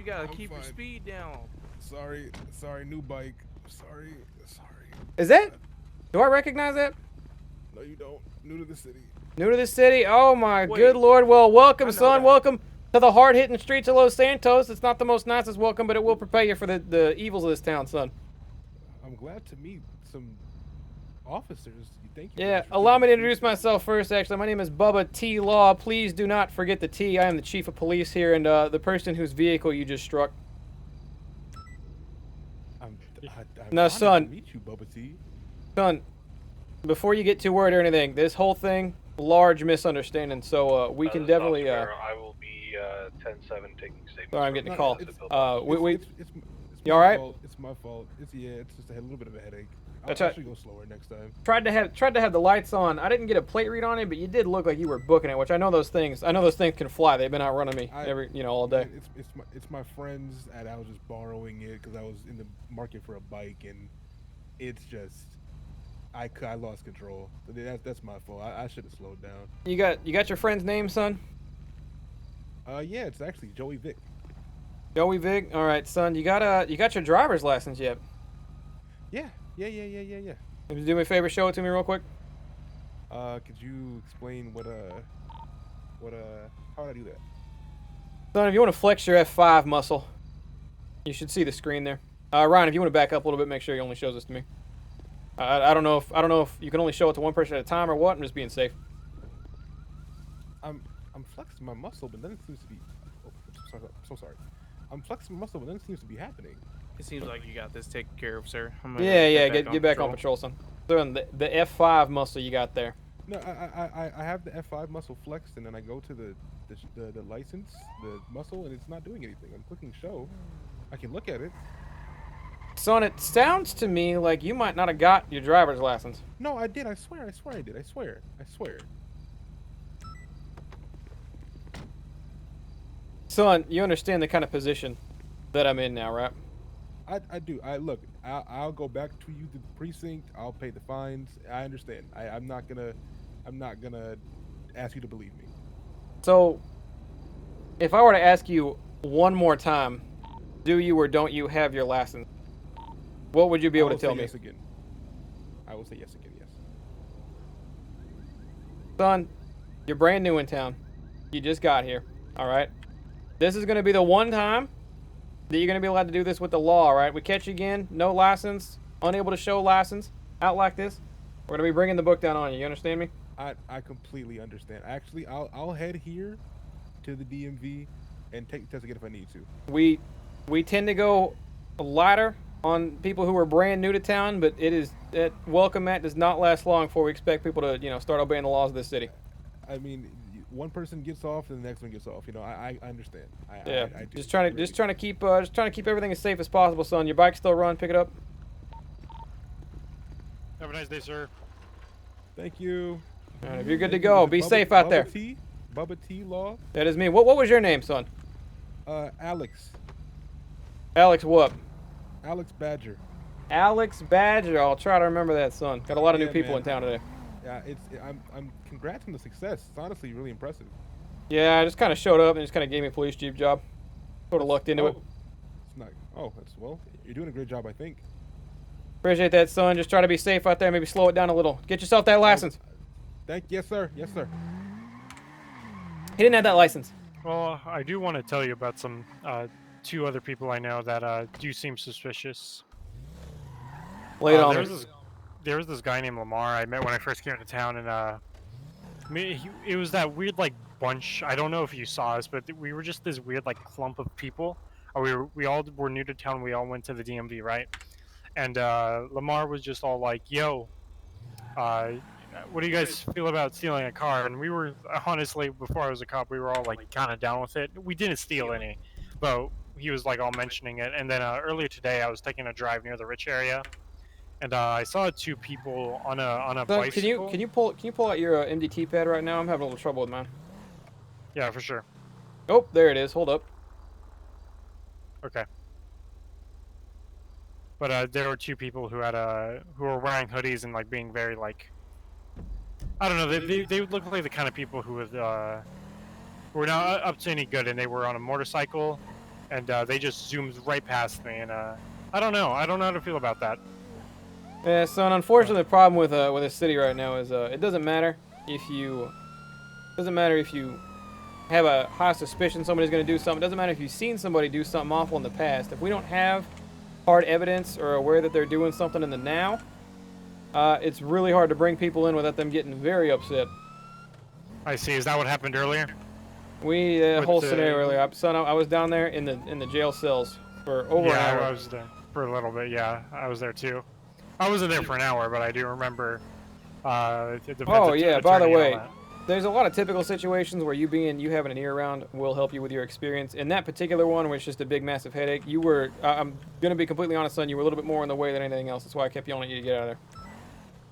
You gotta I'm keep your fine. speed down. Sorry, new bike. Sorry. Is God. that? Do I recognize that? No, you don't. New to the city. New to the city? Oh my good Wait, lord. Well, I welcome, know son. that. Welcome to the hard-hitting streets of Los Santos. It's not the most nicest welcome, but it will prepare you for the evils of this town, son. I'm glad to meet some officers. Thank you Yeah, guys for allow keeping me the to streets introduce safe. myself first, actually. My name is Bubba T. Law. Please do not forget the T. I am the chief of police here, and the person whose vehicle you just struck. I'm Now, honored to son, meet you, Bubba T. son, before you get too worried or anything, this whole thing, large misunderstanding, so we can This is definitely, Officer I will be 10-7 taking statements sorry, I'm from getting a the No, call. Civil We, it's you my alright? fault. It's my fault. It's just a little bit of a headache. That's I right. should go slower next time. Tried to have the lights on. I didn't get a plate read on it, but you did look like you were booking it, which I know those things can fly. They've been outrunning me all day. Man, it's my friends, and I was just borrowing it because I was in the market for a bike, and it's just I lost control. That's my fault. I should have slowed down. You got your friend's name, son? Yeah, it's actually Joey Vick. Joey Vig. All right, son. You got your driver's license yet? Yeah. Can you do me a favor? Show it to me real quick. Could you explain how would I do that? Son, if you want to flex your F5 muscle, you should see the screen there. Ryan, if you want to back up a little bit, make sure he only shows this to me. I don't know if you can only show it to one person at a time or what. I'm just being safe. I'm flexing my muscle, but then it seems to be. Oh, I'm so sorry. I'm flexing my muscle, but then it seems to be happening. It seems like you got this taken care of, sir. Yeah. Get back on patrol, son. Son, the F5 muscle you got there. No, I have the F5 muscle flexed, and then I go to the license, the muscle, and it's not doing anything. I'm clicking show. I can look at it. Son, it sounds to me like you might not have got your driver's license. No, I did. I swear I did. I swear. Son, you understand the kind of position that I'm in now, right? I do. I'll go back to you to the precinct. I'll pay the fines. I understand. I'm not gonna ask you to believe me. So, if I were to ask you one more time, do you or don't you have your license? What would you be able to tell me? Yes again. I will say yes again. Yes. Son, you're brand new in town. You just got here, all right? This is going to be the one time that you're going to be allowed to do this with the law, all right? We catch you again, no license, unable to show license, out like this, we're going to be bringing the book down on you. You understand me? I completely understand. Actually, I'll head here to the DMV and take the test again if I need to. We tend to go lighter on people who are brand new to town, but that welcome mat does not last long before we expect people to start obeying the laws of this city. I mean, one person gets off and the next one gets off. I understand. I do. Just trying to keep everything as safe as possible, son. Your bike still run? Pick it up. Have a nice day, sir. Thank you. All right, if you're good to go, be safe out there. Bubba T Law. That is me. What was your name, son? Alex. Alex what? Alex Badger. Alex Badger. I'll try to remember that, son. Got a lot of new people in town today. Yeah, I'm congrats on the success. It's honestly really impressive. Yeah, I just kind of showed up and just kind of gave me a police chief job. Sort of lucked into it. It's not. Oh, you're doing a great job, I think. Appreciate that, son. Just try to be safe out there. Maybe slow it down a little. Get yourself that license. Yes, sir. Yes, sir. He didn't have that license. Well, I do want to tell you about some two other people I know that do seem suspicious. Lay it on me. There was this guy named Lamar I met when I first came to town, and it was that weird like bunch. I don't know if you saw us, but we were just this weird like clump of people. We all were new to town. We all went to the DMV, right? And Lamar was just all like, "Yo, what do you guys feel about stealing a car?" And we were honestly, before I was a cop, we were all like kind of down with it. We didn't steal any, but he was like all mentioning it. And then earlier today, I was taking a drive near the Rich area, and I saw two people on a Son, bicycle. can you pull out your MDT pad right now? I'm having a little trouble with mine. Yeah, for sure. Oh, there it is. Hold up. Okay. But there were two people who were wearing hoodies and like being very like, I don't know, they would look like the kind of people who were not up to any good, and they were on a motorcycle, and they just zoomed right past me, and I don't know. I don't know how to feel about that. Yeah, so unfortunately, the problem with a city right now is it doesn't matter if you have a high suspicion somebody's going to do something. It doesn't matter if you've seen somebody do something awful in the past. If we don't have hard evidence or aware that they're doing something in the now, it's really hard to bring people in without them getting very upset. I see. Is that what happened earlier? The whole With scenario the- earlier. Son, I was down there in the jail cells for over an hour. Yeah, I was there for a little bit. Yeah, I was there too. I wasn't there for an hour, but I do remember. Oh yeah. By the way, there's a lot of typical situations where you having an ear around will help you with your experience. In that particular one, where it's just a big, massive headache, you were. I'm gonna be completely honest, son. You were a little bit more in the way than anything else. That's why I kept yelling at you to get out of there.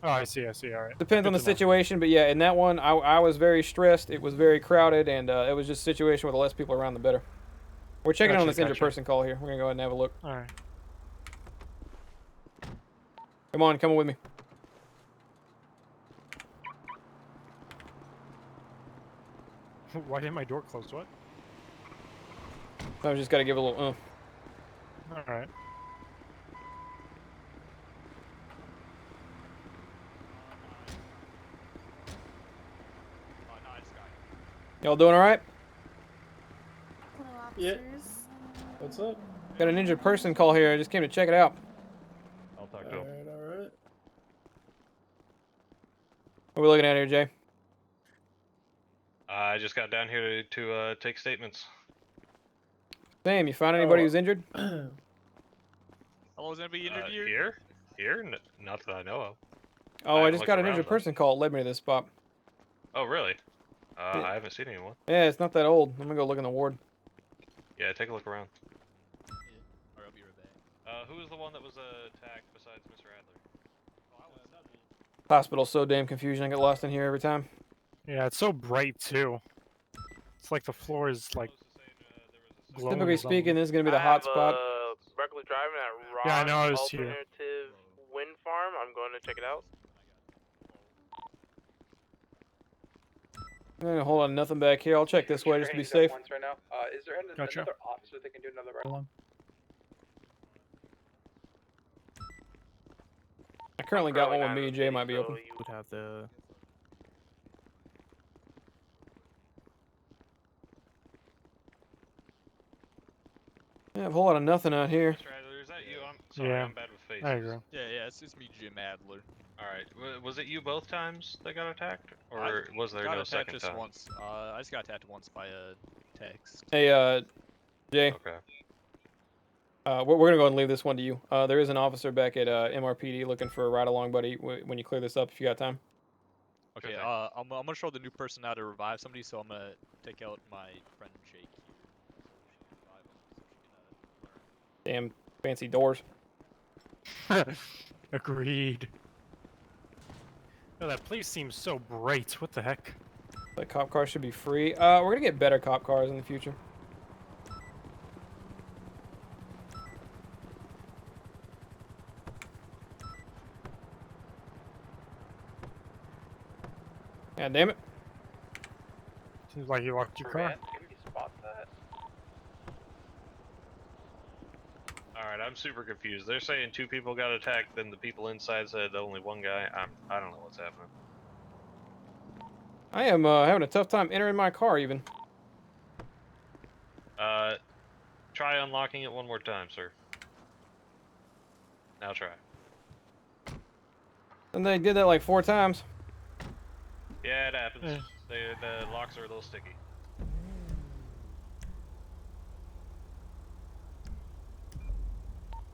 Oh, I see. All right. Depends on Good the to know. situation, but yeah, in that one, I was very stressed. It was very crowded, and it was just a situation with the less people around, the better. We're checking on Gotcha, this injured gotcha. person call here. We're gonna go ahead and have a look. All right. Come on, come with me. Why didn't my door close? What? I just gotta give a little. All right. Y'all doing all right? Hello, Yeah. officers. What's up? Got an injured person call here. I just came to check it out. I'll talk to him. Alright. What are we looking at here, Jay? I just got down here to take statements. Sam, you found anybody Oh. who's injured? How long was anybody injured here? Here? Not that I know of. Oh, I haven't just looked got an around, injured though. person call. It led me to this spot. Oh, really? Yeah. I haven't seen anyone. Yeah, it's not that old. I'm gonna go look in the ward. Yeah, take a look around. Alright, I'll be right back. Who was the one that was attacked besides Mr. Adler? Hospital's so damn confusing. I get lost in here every time. Yeah, it's so bright too. It's like the floor is like. Glowing Typically or something. speaking, this is gonna be the hot spot. Reckless driving at Rock Yeah, I know, I was here. Alternative Wind Farm. I'm going to check it out. Hold on, nothing back here. I'll check this way just to be safe. Right now. Is there Gotcha. another officer that can do another ride? I currently got one with me. Jay might be open. You would have to. Yeah, a whole lot of nothing out here. Mr. Adler, is that you? I'm sorry, Yeah, I'm bad with faces. I agree. Yeah, it's just me, Jim Adler. Alright, was it you both times that got attacked? Or I was there got no attacked second just time? once. I just got attacked once by a text. Hey, Jay, Okay. we're gonna go ahead and leave this one to you. There is an officer back at MRPD looking for a ride along, buddy. When you clear this up, if you got time. Okay, thing. I'm gonna show the new person how to revive somebody, so I'm gonna take out my friend Jake here. Damn fancy doors. Agreed. Oh, that place seems so bright. What the heck? The cop cars should be free. We're gonna get better cop cars in the future. God damn it. Seems like you locked your car. Man, can we spot that? Alright, I'm super confused. They're saying 2 people got attacked, then the people inside said only 1 guy. I don't know what's happening. I am having a tough time entering my car even. Try unlocking it one more time, sir. Now try. And they did that like 4 times. Yeah, it happens. Eh. The locks are a little sticky.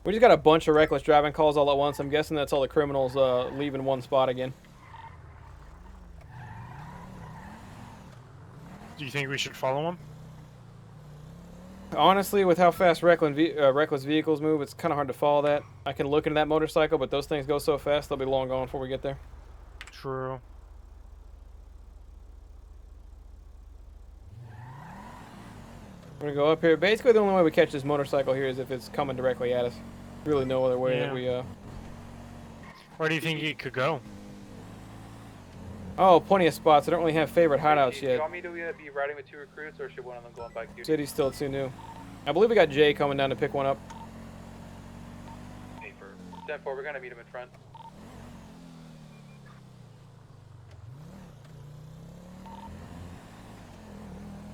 We just got a bunch of reckless driving calls all at once. I'm guessing that's all the criminals leaving one spot again. Do you think we should follow him? Honestly, with how fast reckless vehicles move, it's kind of hard to follow that. I can look into that motorcycle, but those things go so fast, they'll be long gone before we get there. True. We're gonna go up here. Basically, the only way we catch this motorcycle here is if it's coming directly at us. Really no other way that we, Where do you think he could go? Oh, plenty of spots. I don't really have favorite hideouts Do you yet. want me to be riding with 2 recruits, or should one of them go on bike duty? City's still too new. I believe we got Jay coming down to pick one up. Paper. 10-4, we're gonna meet him in front.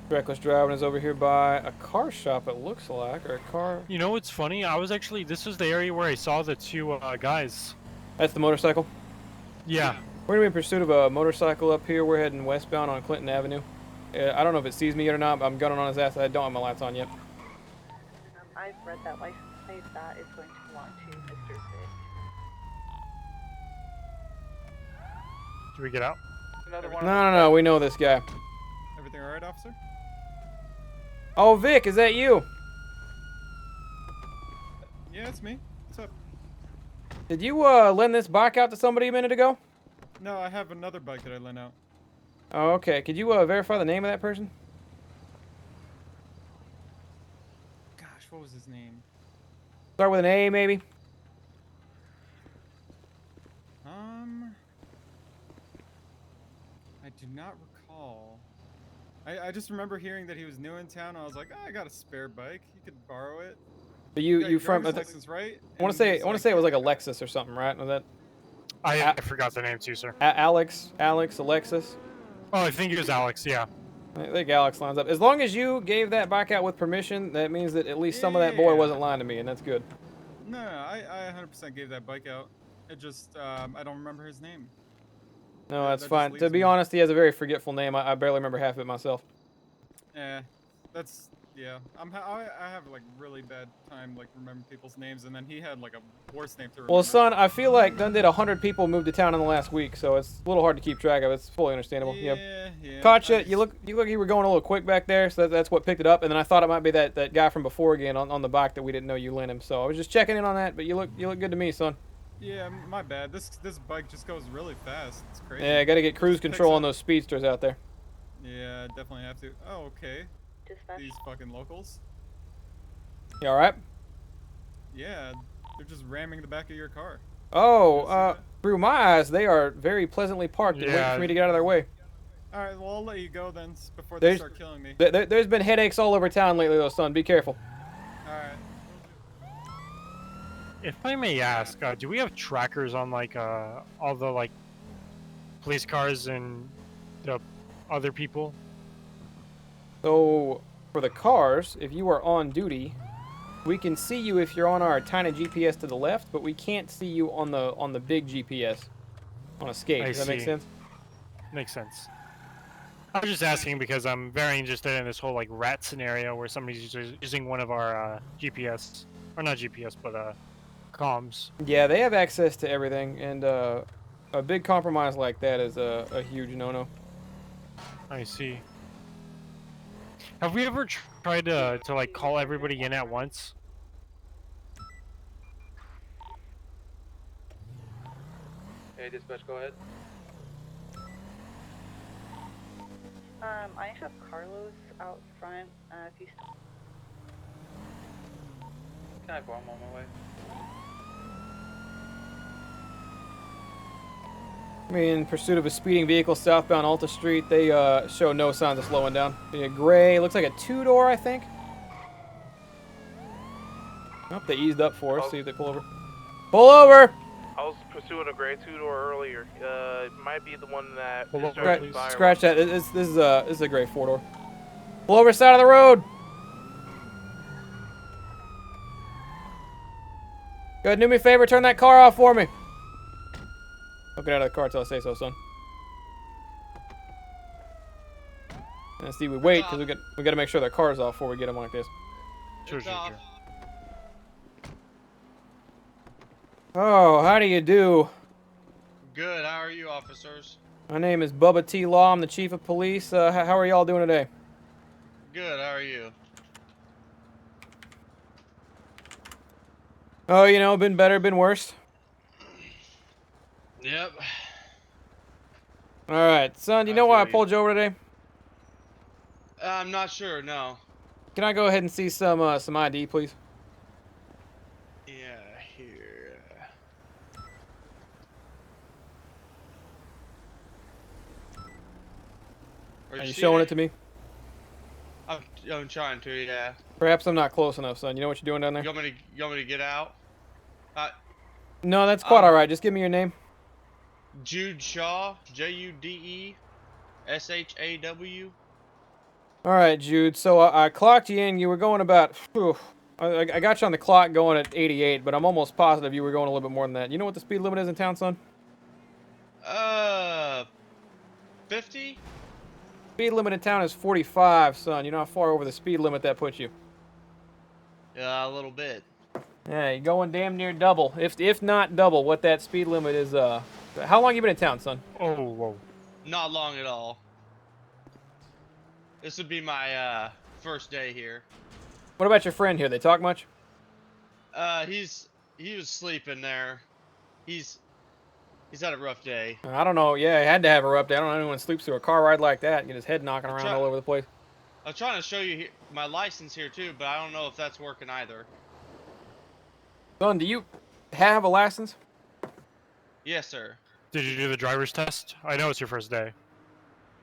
Reckless driving is over here by a car shop, it looks like, or a car. You know what's funny? I was actually, this was the area where I saw the two guys. That's the motorcycle. Yeah. We're gonna be in pursuit of a motorcycle up here. We're heading westbound on Clinton Avenue. I don't know if it sees me yet or not, but I'm gunning on his ass. I don't have my lights on yet. I've read that license plate. That is going to belong to Mr. Vick. Do we get out? Another one. No. We know this guy. Everything alright, officer? Oh, Vic, is that you? Yeah, it's me. What's up? Did you lend this bike out to somebody a minute ago? No, I have another bike that I lent out. Oh, okay. Could you verify the name of that person? Gosh, what was his name? Start with an A, maybe. I do not recall. I just remember hearing that he was new in town. I was like, oh, I got a spare bike. You could borrow it. But got you your from? driver's license, right? I want to say it was like a Lexus or something, right? Was that I forgot the name too, sir. Alex, Alexis? Oh, I think it was Alex, yeah. I think Alex lines up. As long as you gave that bike out with permission, that means that at least some of that boy wasn't lying to me, and that's good. No, I 100% gave that bike out. It just, I don't remember his name. No, That that's just fine. leaves To be me. honest, he has a very forgetful name. I barely remember half of it myself. Yeah. I have like really bad time like remembering people's names, and then he had like a worse name to remember. Well, son, I feel like done did 100 people move to town in the last week, so it's a little hard to keep track of. It's fully understandable. Yeah. Caught I you. You look like you were going a little quick back there, so that's what picked it up. And then I thought it might be that guy from before again on the bike that we didn't know you lent him. So I was just checking in on that. But you look good to me, son. Yeah, my bad. This bike just goes really fast. It's crazy. Yeah, I got to get cruise Just picks control on up- those speedsters out there. Yeah, definitely have to. Oh, okay. Dispatch. These fucking locals. You all right? Yeah, they're just ramming the back of your car. Oh, You see that? through my eyes, they are very pleasantly parked and waiting Yeah. for me to get out of their way. All right, well I'll let you go then before they There's- start killing me. There's been headaches all over town lately, though, son. Be careful. All right. If I may ask, do we have trackers on like all the like police cars and the other people? So, for the cars, if you are on duty, we can see you if you're on our tiny GPS to the left, but we can't see you on the big GPS on a skate. Does that make see. sense? Makes sense. I was just asking because I'm very interested in this whole like rat scenario where somebody's using one of our GPS, or not GPS, but comms. Yeah, they have access to everything, and a big compromise like that is a huge no-no. I see. Have we ever tried to like call everybody in at once? Hey, dispatch, go ahead. I have Carlos out front. If you 10-4, I'm on my way. In pursuit of a speeding vehicle southbound Alta Street. They show no signs of slowing down. A gray, looks like a two-door, I think. Oh, they eased up for us. See if they pull over. Pull over! I was pursuing a gray two-door earlier. It might be the one that Hold on, discharged please. fire. Scratch that. This is a gray four-door. Pull over side of the road. Go ahead, do me a favor. Turn that car off for me. Don't get out of the car until I say so, son. And see, we wait because we got to make sure their car's off before we get them like this. Sure. Oh, how do you do? Good. How are you, officers? My name is Bubba T. Law. I'm the chief of police. How are y'all doing today? Good. How are you? Oh, you know, been better, been worse. Yep. All right, son. Do you I know why I feel you. pulled you over today? I'm not sure. No. Can I go ahead and see some ID, please? Yeah. Here. Are you showing it to me? I'm trying to, yeah. Perhaps I'm not close enough, son. You know what you're doing down there? You want me to get out? No, that's quite all right. Just give me your name. Jude Shaw, JUDESHAW. All right, Jude. So I clocked you in. You were going about. I got you on the clock going at 88, but I'm almost positive you were going a little bit more than that. You know what the speed limit is in town, son? 50? Speed limit in town is 45, son. You know how far over the speed limit that puts you? Yeah, a little bit. Yeah, you're going damn near double, if not double, what that speed limit is. How long you been in town, son? Oh, whoa. Not long at all. This would be my first day here. What about your friend here? They talk much? He was sleeping there. He's had a rough day. I don't know. Yeah, he had to have a rough day. I don't know anyone sleeps through a car ride like that and get his head knocking around all over the place. I'm trying to show you my license here too, but I don't know if that's working either. Son, do you have a license? Yes, sir. Did you do the driver's test? I know it's your first day.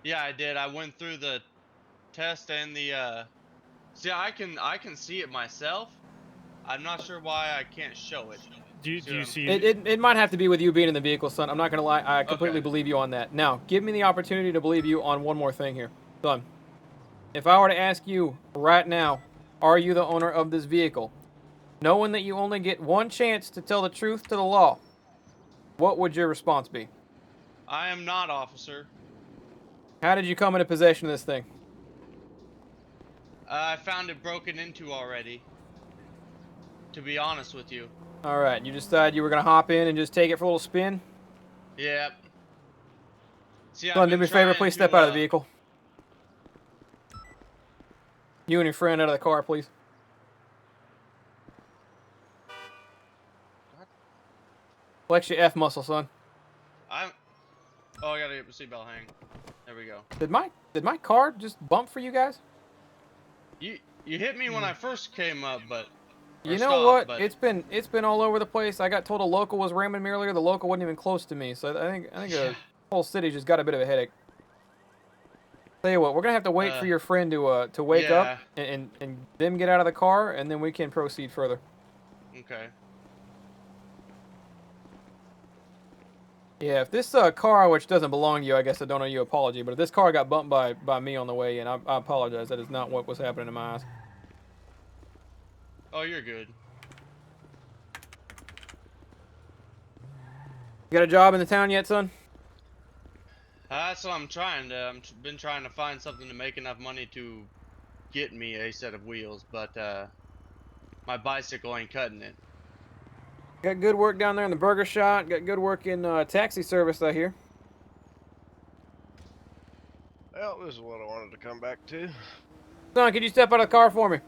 Yeah, I did. I went through the test and the see, I can see it myself. I'm not sure why I can't show it. Do you see? It might have to be with you being in the vehicle, son. I'm not gonna lie. I completely Okay. believe you on that. Now, give me the opportunity to believe you on one more thing here, son. If I were to ask you right now, are you the owner of this vehicle, knowing that you only get one chance to tell the truth to the law, what would your response be? I am not, officer. How did you come into possession of this thing? I found it broken into already. To be honest with you. All right, you decided you were gonna hop in and just take it for a little spin. Yep. See, Son, do me a favor, please step out of the vehicle. You and your friend out of the car, please. Flex your F muscle, son. Oh, I gotta get my seatbelt hang. There we go. Did my car just bump for you guys? You hit me when I first came up, but You know what? It's been all over the place. I got told a local was ramming me earlier. The local wasn't even close to me, so I think the whole city just got a bit of a headache. Tell you what, we're gonna have to wait for your friend to wake up and them get out of the car, and then we can proceed further. Okay. Yeah, if this car, which doesn't belong to you, I guess I don't owe you an apology, but if this car got bumped by me on the way in, I apologize. That is not what was happening in my eyes. Oh, you're good. You got a job in the town yet, son? That's what I'm trying to. Been trying to find something to make enough money to get me a set of wheels, but my bicycle ain't cutting it. Got good work down there in the burger shop. Got good work in taxi service, I hear. Well, this is what I wanted to come back to. Son, could you step out of the car for me?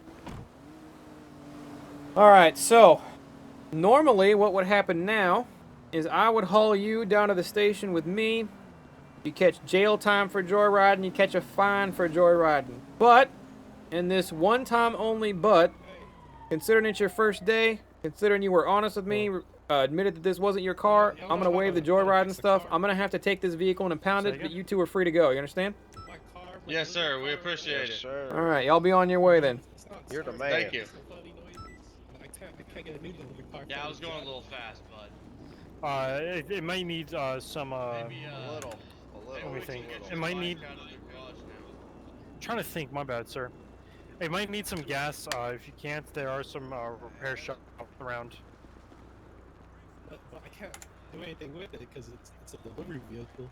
Alright, so normally what would happen now is I would haul you down to the station with me. You catch jail time for joyriding, you catch a fine for joyriding. But, in this one time only but, considering it's your first day, considering you were honest with me, admitted that this wasn't your car, I'm going to waive the joyriding stuff. I'm going to have to take this vehicle and impound it, but you two are free to go. You understand? Yes, sir. We appreciate it. Sir. Alright, y'all be on your way then. You're the man. Thank you. Yeah, I was going a little fast, but It might need some. maybe A little. Let me think. get It your might bike need. out of the garage now. I'm trying to think. My bad, sir. It might need some gas. If you can't, there are some repair shops around. But I can't do anything with it because it's a delivery vehicle.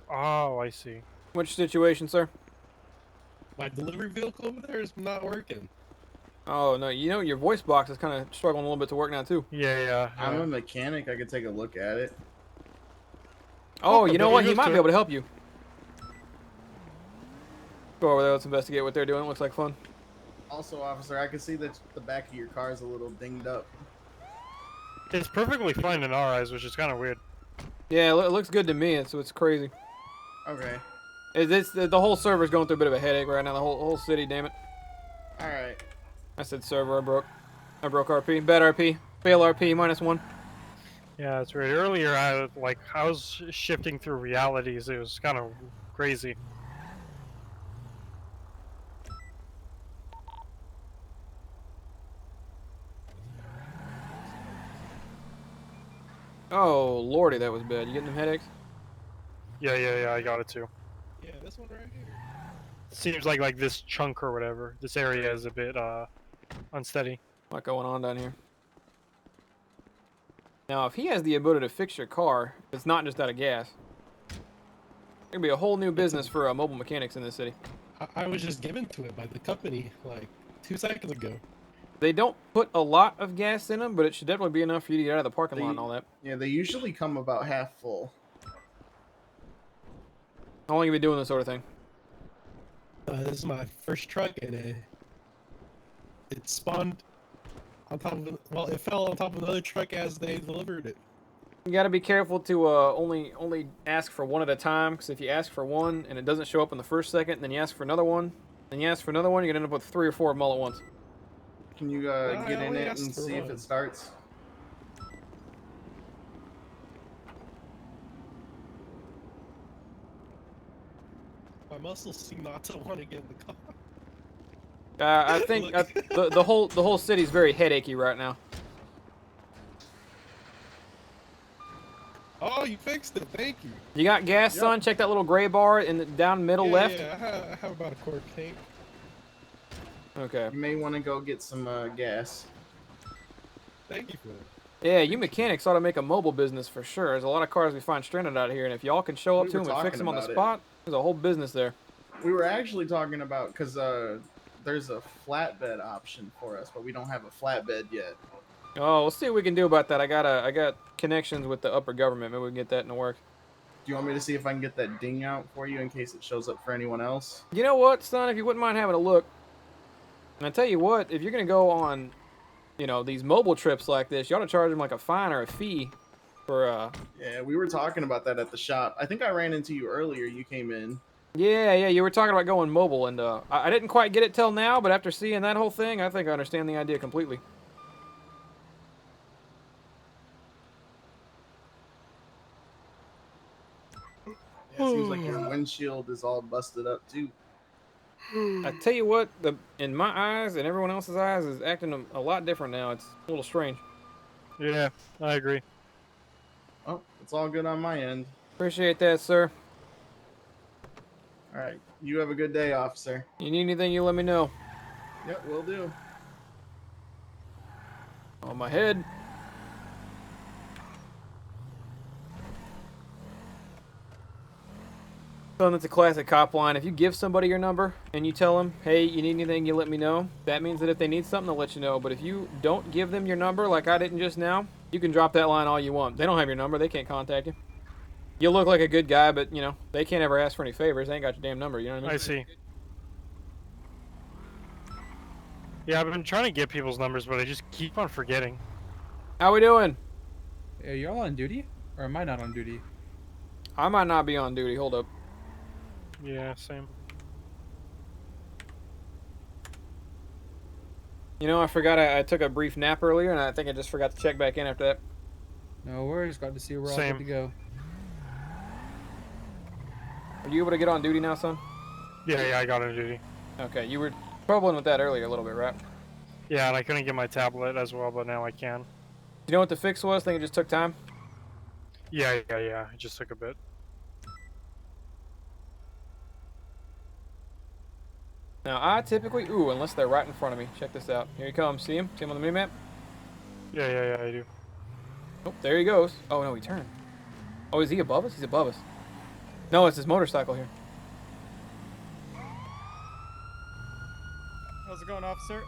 Oh, I see. Which situation, sir? My delivery vehicle over there is not working. Oh, no, you know, your voice box is kind of struggling a little bit to work now, too. Yeah. I'm a mechanic. I could take a look at it. Oh, you know what? He just might to- be able to help you. Go over there, let's investigate what they're doing. It looks like fun. Also, officer, I can see that the back of your car is a little dinged up. It's perfectly fine in our eyes, which is kind of weird. Yeah, it looks good to me, so it's crazy. Okay. The whole server's going through a bit of a headache right now, the whole city, damn it. Alright. I said server, I broke RP. Bad RP. Fail RP, -1. Yeah, it's weird. Earlier, I was shifting through realities. It was kind of crazy. Oh, lordy, that was bad. You getting them headaches? Yeah, I got it too. Yeah, this one right here. Seems like this chunk or whatever, this area is a bit unsteady. What going on down here? Now, if he has the ability to fix your car, it's not just out of gas. There'll be a whole new business for mobile mechanics in this city. I was just given to it by the company like 2 seconds ago. They don't put a lot of gas in them, but it should definitely be enough for you to get out of the parking lot and all that. Yeah, they usually come about half full. How long have you been doing this sort of thing? This is my first truck, and it spawned on top of well, it fell on top of another truck as they delivered it. You gotta be careful to only ask for one at a time, because if you ask for one and it doesn't show up in the first second, then you ask for another one, then you ask for another one, you're gonna end up with 3 or 4 of them all at once. Can you get in it and see if it starts? My muscles seem not to want to get in the car. I think the whole city's very headachy right now. Oh, you fixed it. Thank you. You got gas, son? Check that little gray bar in the down middle left. Yeah, I have about a quart tank. Okay. You may want to go get some gas. Thank you for that. Yeah, you mechanics ought to make a mobile business for sure. There's a lot of cars we find stranded out here, and if y'all can show up We to were them and fix talking them on the about it. spot, there's a whole business there. We were actually talking about because there's a flatbed option for us, but we don't have a flatbed yet. Oh, we'll see what we can do about that. I got connections with the upper government. Maybe we can get that in work. Do you want me to see if I can get that ding out for you in case it shows up for anyone else? You know what, son? If you wouldn't mind having a look. And I tell you what, if you're gonna go on, you know, these mobile trips like this, you ought to charge them like a fine or a fee for Yeah, we were talking about that at the shop. I think I ran into you earlier. You came in. Yeah, you were talking about going mobile, and I didn't quite get it till now, but after seeing that whole thing, I think I understand the idea completely. Yeah, it seems like your windshield is all busted up too. I tell you what, in my eyes and everyone else's eyes is acting a lot different now. It's a little strange. Yeah, I agree. Oh, it's all good on my end. Appreciate that, sir. All right, you have a good day, officer. You need anything, you let me know. Yep, will do. On my head. Son, that's a classic cop line. If you give somebody your number and you tell them, hey, you need anything, you let me know, that means that if they need something, they'll let you know. But if you don't give them your number, like I didn't just now, you can drop that line all you want. They don't have your number. They can't contact you. You look like a good guy, but, you know, they can't ever ask for any favors. They ain't got your damn number, you know what I mean? I see. Yeah, I've been trying to get people's numbers, but I just keep on forgetting. How we doing? Are y'all on duty? Or am I not on duty? I might not be on duty. Hold up. Yeah, same. You know, I forgot I took a brief nap earlier, and I think I just forgot to check back in after that. No worries. Glad to see we're all Same. good to go. Are you able to get on duty now, son? Yeah, I got on duty. Okay, you were troubling with that earlier a little bit, right? Yeah, and I couldn't get my tablet as well, but now I can. Do you know what the fix was? Think it just took time? Yeah. It just took a bit. Now, I typically... Ooh, unless they're right in front of me. Check this out. Here he comes. See him? See him on the minimap? Yeah, I do. Oh, there he goes. Oh, no, he turned. Oh, is he above us? He's above us. No, it's his motorcycle here. How's it going, officer?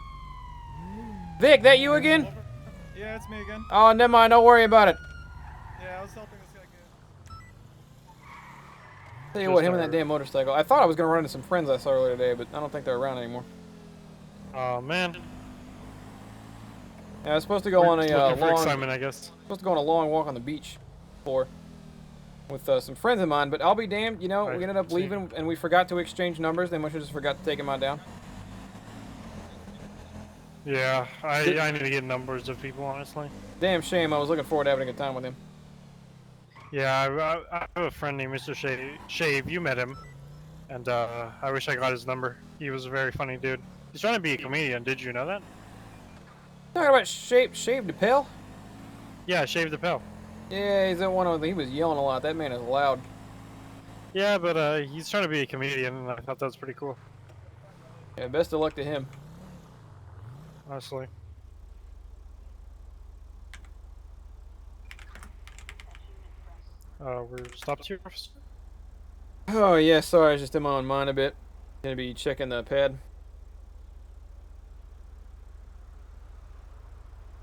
Vic, that you again? Yeah, it's me again. Oh, never mind. Don't worry about it. Yeah, I was helping this guy get... Tell you what, him and that damn motorcycle. I thought I was going to run into some friends I saw earlier today, but I don't think they're around anymore. Oh, man. Yeah, I was supposed to go on a Looking for long... excitement, I guess. Supposed to go on a long walk on the beach with some friends of mine, but I'll be damned, you know, we ended up leaving and we forgot to exchange numbers. They must have just forgot to take him on down. Yeah, I need to get numbers of people, honestly. Damn shame. I was looking forward to having a good time with him. Yeah, I have a friend named Mr. Shave. You met him, and I wish I got his number. He was a very funny dude. He's trying to be a comedian. Did you know that? Talking about Shave DePel? Yeah, Shave the Pell. Yeah, he's at one of them. He was yelling a lot. That man is loud. Yeah, but he's trying to be a comedian, and I thought that was pretty cool. Yeah, best of luck to him. Honestly. We're stopped here, officer? Oh yeah, sorry, I was just in my own mind a bit. Gonna be checking the pad.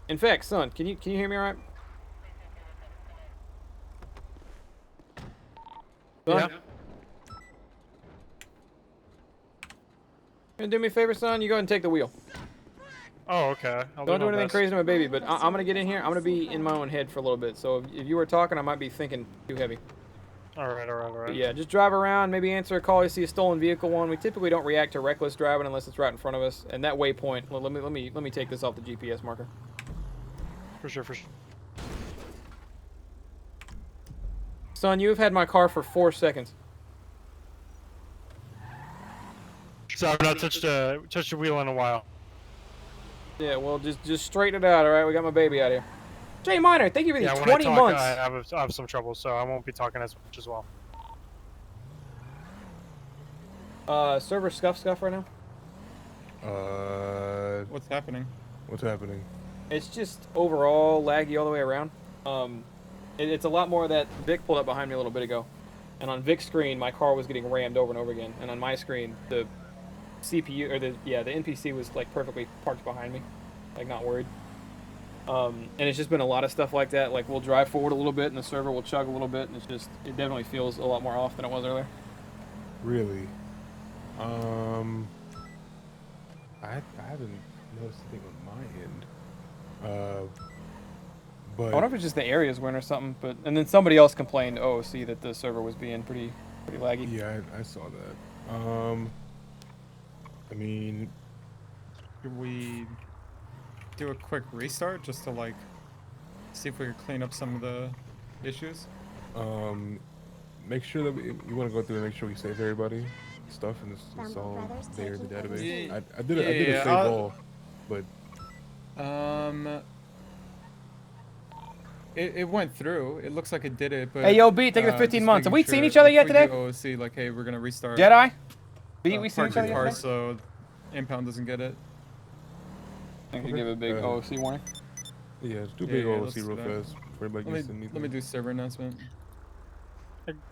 In fact, son, can you hear me all right? Son? Yeah. Gonna do me a favor, son? You go ahead and take the wheel. Oh, okay. I'll Don't do my anything best. crazy to my baby, but I'm gonna get in here. I'm gonna be in my own head for a little bit. So if you were talking, I might be thinking too heavy. Alright. But yeah, just drive around, maybe answer a call. You see a stolen vehicle one. We typically don't react to reckless driving unless it's right in front of us. And that waypoint. Well, let me take this off the GPS marker. For sure. Son, you have had my car for 4 seconds. So I've not touched a wheel in a while. Yeah, well, just straighten it out, all right? We got my baby out here. Jay Minor, thank you for the Yeah, 20 when I talk, months. I have some trouble, so I won't be talking as much as well. Server scuff right now? What's happening? What's happening? It's just overall laggy all the way around. It's a lot more of that. Vic pulled up behind me a little bit ago. And on Vic's screen, my car was getting rammed over and over again. And on my screen, the CPU, or the NPC was like perfectly parked behind me. Like, not worried. And it's just been a lot of stuff like that. Like, we'll drive forward a little bit and the server will chug a little bit. And it definitely feels a lot more off than it was earlier. Really? I haven't noticed anything on my end. But I wonder if it's just the areas we're in or something. And then somebody else complained to OOC that the server was being pretty laggy. Yeah, I saw that. I mean, Should we do a quick restart just to like see if we can clean up some of the issues? make sure that you want to go through and make sure we save everybody stuff and it's all there in the database. Yeah, I did a save all, but it went through. It looks like it did it, but hey, yo, B, take the 15 just months. Have we making seen sure each other yet if we today? do OOC, like, hey, we're gonna restart. Jedi? B, we seen park each other your car yet today? so impound doesn't get it. I think you give a big OOC warning. Yeah, just do big let's OOC real do that. fast before everybody gets anything. Let me do server announcement.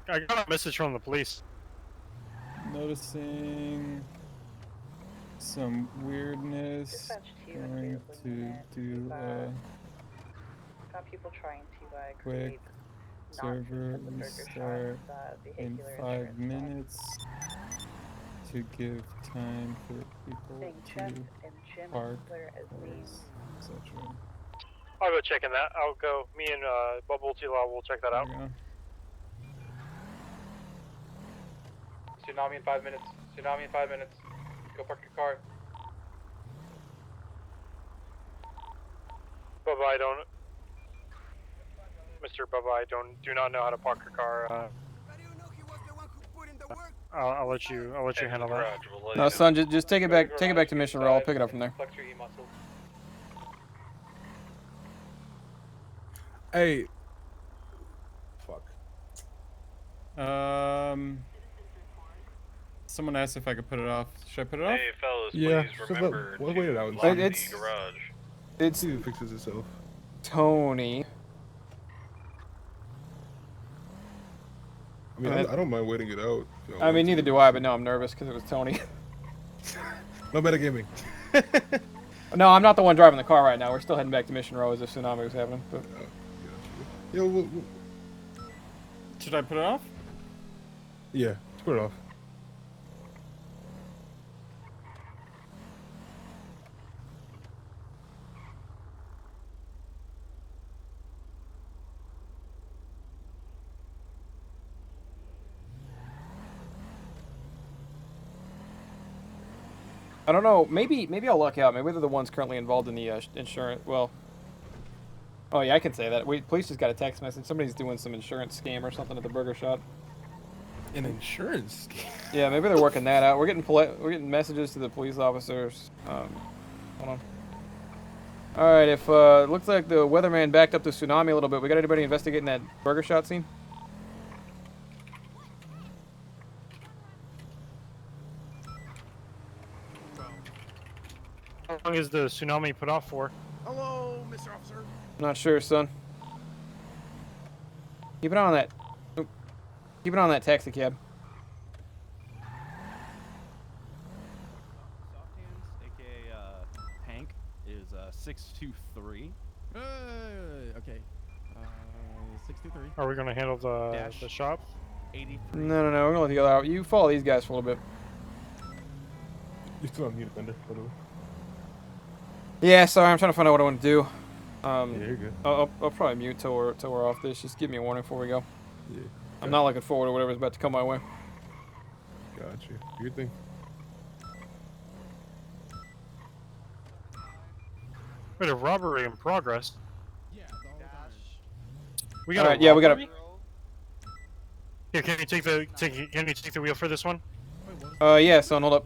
I got a message from the police. Noticing some weirdness. Dispatch to Going to do got people trying to quick server restart in 5 minutes to give time for people to park, etc. I'll go check in that. I'll go. Me and Bubble Tila will check that out. Tsunami in 5 minutes. Tsunami in 5 minutes. Go park your car. Bubba, I don't. Mr. Bubba, I do not know how to park your car. I'll let you handle that. No, son, just take it back to Mission Row. I'll pick it up from there. Hey. Fuck. Someone asked if I could put it off. Should I put it off? Hey, fellas, Yeah, please remember we'll wait it out. lock the It's- garage. It's See if it fixes itself. Tony. I mean, I don't mind waiting it out. I mean, neither do I, but no, I'm nervous because it was Tony. No better gaming. No, I'm not the one driving the car right now. We're still heading back to Mission Row as if Tsunami was happening. But Yeah, Should I put it off? yeah, let's put it off. I don't know. Maybe I'll luck out. Maybe they're the ones currently involved in the insurance. Well, oh yeah, I can say that. Police just got a text message. Somebody's doing some insurance scam or something at the burger shop. An insurance scam? Yeah, maybe they're working that out. We're getting messages to the police officers. Hold on. All right, if looks like the weatherman backed up the tsunami a little bit. We got anybody investigating that burger shot scene? How long is the tsunami put off for? Hello, Mr. Officer. I'm not sure, son. Keep an eye on that. Oop. Keep an eye on that taxi cab. Soft hands, aka Hank, is 623. Okay. 623. Are we gonna handle the shop? 83. No. We're gonna let the other out. You follow these guys for a little bit. You're still on mute, Bender, by the way. Yeah, sorry. I'm trying to find out what I want to do. Yeah, you're good. I'll probably mute till we're off this. Just give me a warning before we go. Yeah. I'm not looking forward to whatever's about to come my way. Got you. Good thing. Wait, a robbery in progress. Yeah, We got. All right, yeah, we got a. Here, can you take the wheel for this one? Yeah, son, hold up.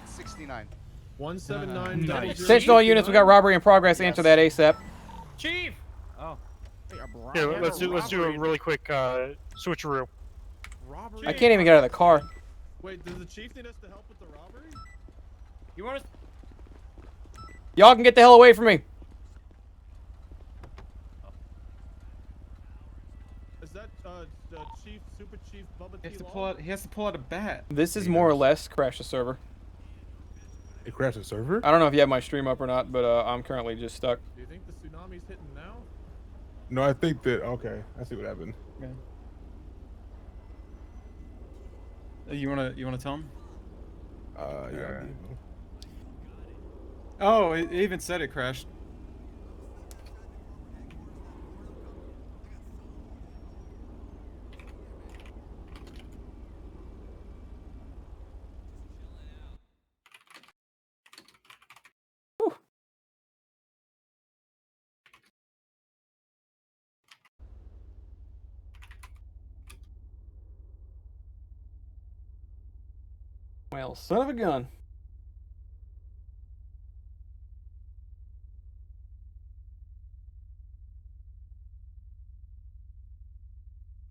69. 179. Attention all units, we got robbery in progress. Answer that ASAP. Chief! Oh. Here, let's do a really quick switcheroo. Robbery? I can't even get out of the car. Wait, does the chief need us to help with the robbery? You want us? Y'all can get the hell away from me. Is that the chief, super chief, Bubba T. He has to pull out a bat. This is more or less crash the server. It crashed the server? I don't know if you have my stream up or not, but I'm currently just stuck. Do you think the tsunami's hitting now? No, I think that. Okay, I see what happened. Okay. You wanna tell him? Yeah. Oh, it even said it crashed. Well, son of a gun.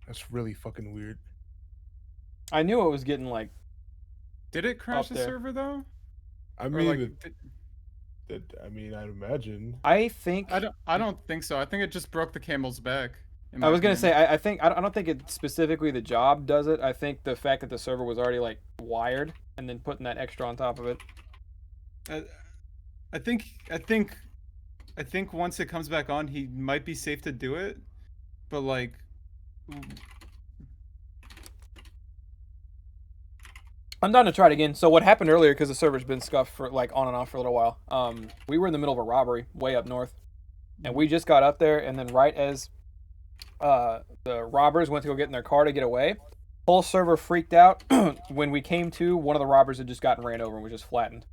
That's really fucking weird. I knew it was getting like. Did it crash the there. server though? I Or, mean, I mean, I'd imagine. I think. I don't think so. I think it just broke the camel's back. I was gonna say I think I don't think it specifically the job does it. I think the fact that the server was already like wired and then putting that extra on top of it. I think once it comes back on, he might be safe to do it, but like. I'm down to try it again. So what happened earlier, because the server's been scuffed for like on and off for a little while. We were in the middle of a robbery way up north, and we just got up there, and then right as the robbers went to go get in their car to get away, whole server freaked out. When we came to, one of the robbers had just gotten ran over and was just flattened.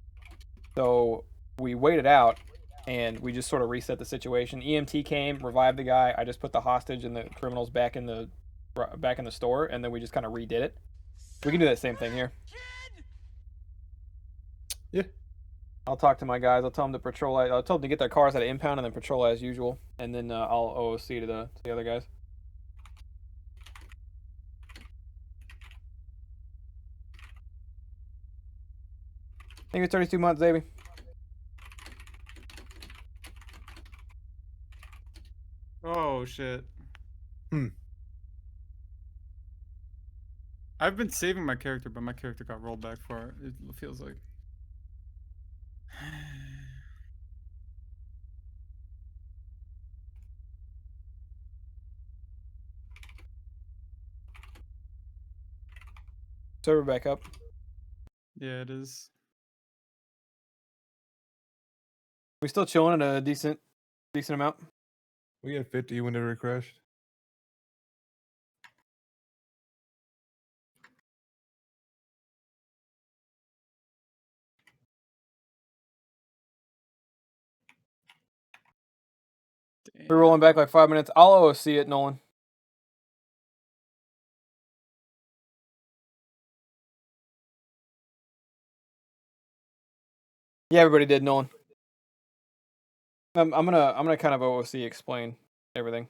So we waited out, and we just sort of reset the situation. EMT came, revived the guy. I just put the hostage and the criminals back in the store, and then we just kind of redid it. We can do that same thing here. Yeah. I'll talk to my guys. I'll tell them to patrol. I'll tell them to get their cars out of impound and then patrol as usual. And then I'll OOC to the other guys. I think it's 32 months, baby. Oh shit. Hmm. I've been saving my character, but my character got rolled back for it. It feels like. Server back up. Yeah, it is. We still chilling at a decent amount. We had 50 whenever it crashed. We're rolling back like 5 minutes. I'll OOC it, Nolan. Yeah, everybody did, Nolan. I'm gonna kind of OOC explain everything.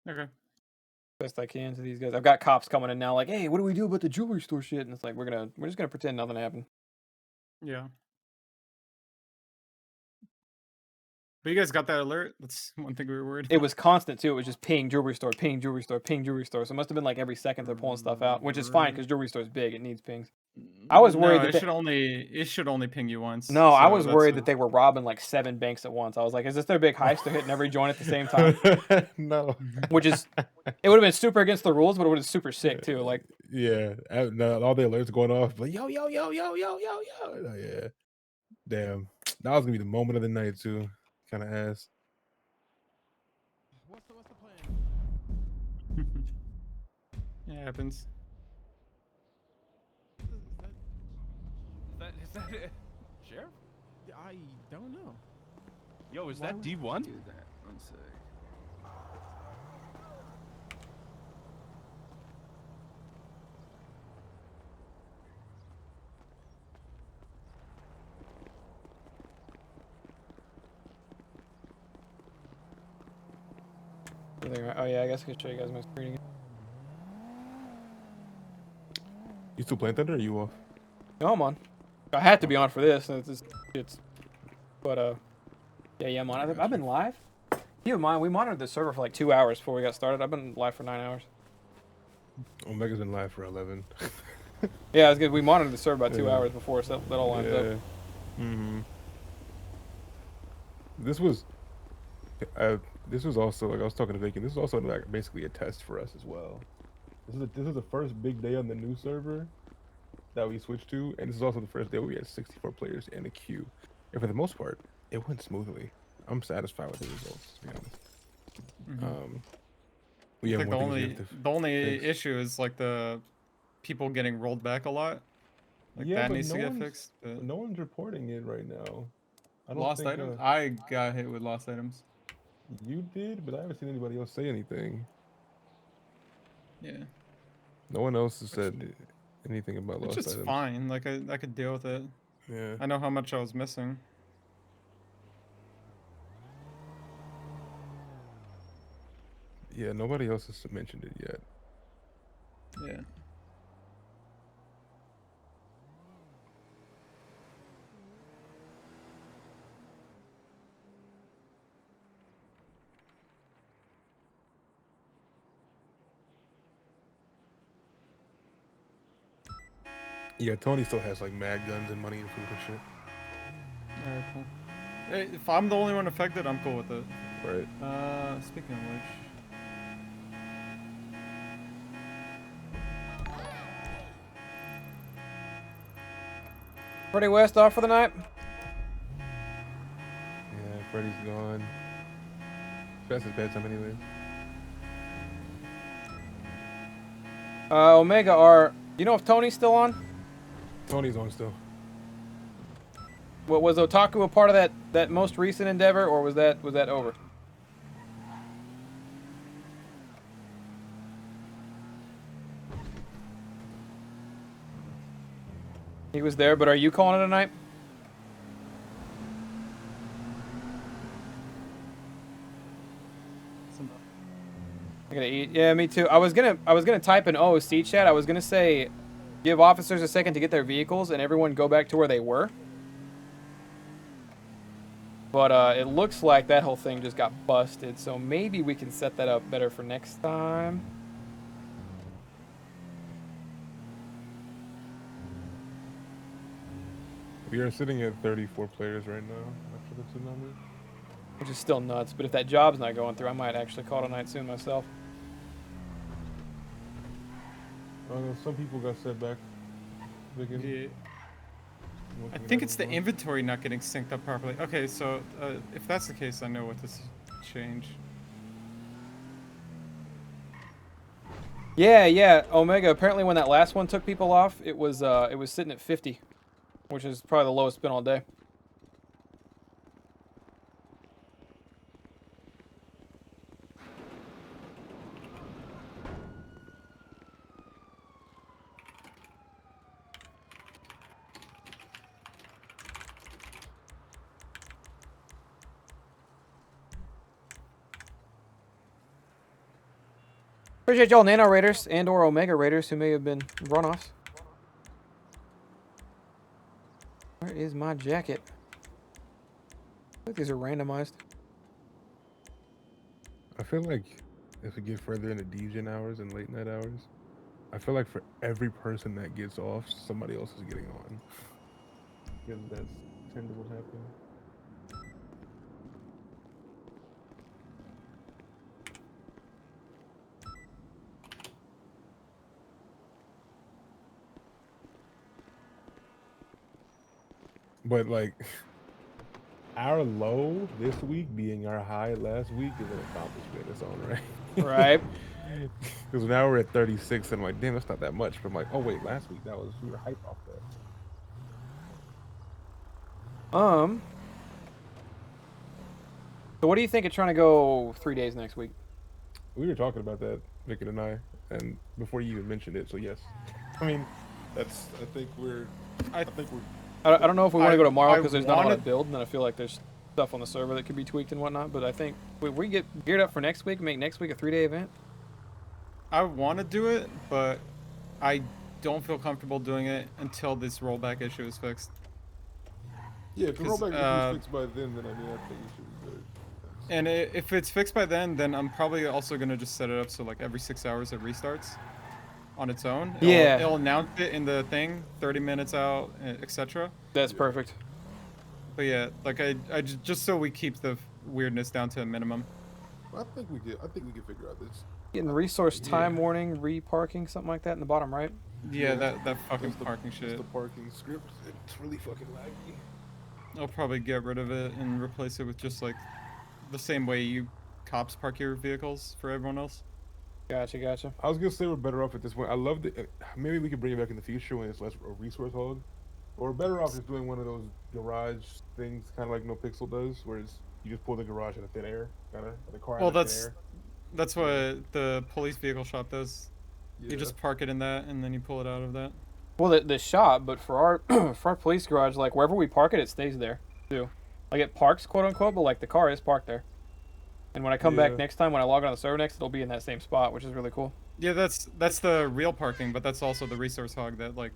Okay. Best I can to these guys. I've got cops coming in now, like, hey, what do we do about the jewelry store shit? And it's like we're just gonna pretend nothing happened. Yeah. But you guys got that alert? That's one thing we were worried It about. was constant too. It was just ping jewelry store, ping jewelry store, ping jewelry store. So it must have been like every second they're pulling stuff out, which is fine because jewelry store is big. It needs pings. I was worried No, that it should only ping you once. No, I so was that's worried a- that they were robbing like 7 banks at once. I was like, is this their big heist? They're hitting every joint at the same time. No. Which is, it would have been super against the rules, but it would have been super sick too. Like, Yeah, no, all the alerts going off, but yo, yo, yo, yo, yo, yo, yo. Oh, yeah, damn, that was gonna be the moment of the night too. Kind of ass. What's the plan? It happens. Is that it? Sheriff? I don't know. Yo, is Why that would you D1? do that? One sec. oh yeah, I guess I could show you guys my screen again. You still playing Thunder? Or you off? No, I'm on. I had to be on for this. But yeah, I'm on. I've been live. Keep in mind, we monitored the server for like 2 hours before we got started. I've been live for 9 hours. Omega's been live for 11. Yeah, it's good. We monitored the server about 2 Yeah. hours before so that all lined up. Mm-hmm. This was also, like I was talking to Vicky, this is also like basically a test for us as well. This is the first big day on the new server that we switched to, and this is also the first day where we had 64 players in a queue. And for the most part, it went smoothly. I'm satisfied with the results, to be honest. Mhm. We I have think one thing we have to the only fix. issue is like the people getting rolled back a lot. Like Yeah, that but needs no to get one's, fixed. But no one's reporting it right now. I don't lost think items? I got hit with lost items. you did, but I haven't seen anybody else say anything. Yeah. No one else has said anything about Which lost is items. fine. Like I could deal with it. Yeah. I know how much I was missing. Yeah, nobody else has mentioned it yet. Yeah. Yeah, Tony still has like mad guns and money and food and shit. Alright, cool. Hey, if I'm the only one affected, I'm cool with it. Right. Speaking of which. Freddie West off for the night. Yeah, Freddy's gone. That's his bedtime anyway. Omega, you know if Tony's still on? Tony's on still. What was Otaku a part of that most recent endeavor, or was that over? He was there, but are you calling it a night? I gotta eat. Yeah, me too. I was gonna type in OOC chat. I was gonna say, give officers a second to get their vehicles and everyone go back to where they were. But it looks like that whole thing just got busted. So maybe we can set that up better for next time. We are sitting at 34 players right now after the tsunami. Which is still nuts. But if that job's not going through, I might actually call it a night soon myself. Some people got set back. Yeah. I think it's the inventory not getting synced up properly. Okay, so if that's the case, I know what to change. Yeah, Omega. Apparently, when that last one took people off, it was sitting at 50, which is probably the lowest it's been all day. Appreciate y'all Nano Raiders and or Omega Raiders who may have been runoffs. Where is my jacket? I think these are randomized. I feel like if we get further into DJ hours and late night hours, I feel like for every person that gets off, somebody else is getting on. Because that's tend to what happen. But like our low this week being our high last week is an accomplishment in its own right. Right. Because now we're at 36 and I'm like, damn, that's not that much. But I'm like, oh wait, last week we were hype off that. So what do you think of trying to go 3 days next week? We were talking about that, Vicky and I, and before you even mentioned it, so yes. I mean, I think we're. I don't know if we want to go tomorrow because there's not a lot of build, and then I feel like there's stuff on the server that could be tweaked and whatnot. But I think if we get geared up for next week, make next week a 3-day event. I want to do it, but I don't feel comfortable doing it until this rollback issue is fixed. Yeah, if the rollback issue is fixed by then I mean, I think it should be good. And if it's fixed by then I'm probably also gonna just set it up so like every 6 hours it restarts on its own. It'll announce it in the thing, 30 minutes out, etc. That's perfect. But yeah, like I just so we keep the weirdness down to a minimum. I think we can figure out this. Getting resource time warning, re-parking, something like that in the bottom right. Yeah, that fucking parking shit. The parking script, it's really fucking laggy. I'll probably get rid of it and replace it with just like the same way you cops park your vehicles for everyone else. Gotcha. I was gonna say we're better off at this point. I love the. Maybe we can bring it back in the future when it's less a resource hog. Or we're better off just doing one of those garage things, kind of like No Pixel does, where it's you just pull the garage in a thin air, kind of the car. Well, that's what the police vehicle shop does. Yeah. You just park it in that, and then you pull it out of that. Well, the shop, but for our for our police garage, like wherever we park it, it stays there too. Like it parks, quote unquote, but like the car is parked there. And when I come back next time, when I log on the server next, it'll be in that same spot, which is really cool. Yeah, that's the real parking, but that's also the resource hog that like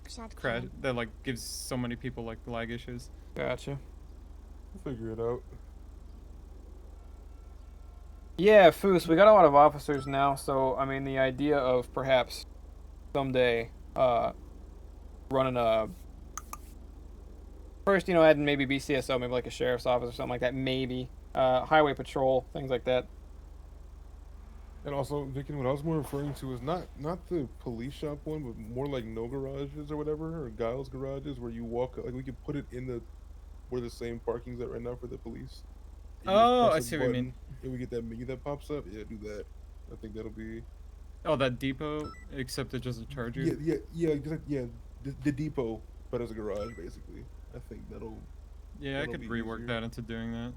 gives so many people like lag issues. Gotcha. We'll figure it out. Yeah, Foos, we got a lot of officers now, so I mean the idea of perhaps someday running a first, adding maybe BCSO, maybe like a sheriff's office or something like that, maybe highway patrol, things like that. And also, Vicky, what I was more referring to is not the police shop one, but more like no garages or whatever, or Giles garages, where you walk. Like we could put it in where the same parking's at right now for the police. Oh, I see what you mean. And we get that menu that pops up. Yeah, do that. I think that'll be. Oh, that depot, except it doesn't charge you. Yeah. The depot, but as a garage, basically. I think that'll. Yeah, I could rework that into doing that.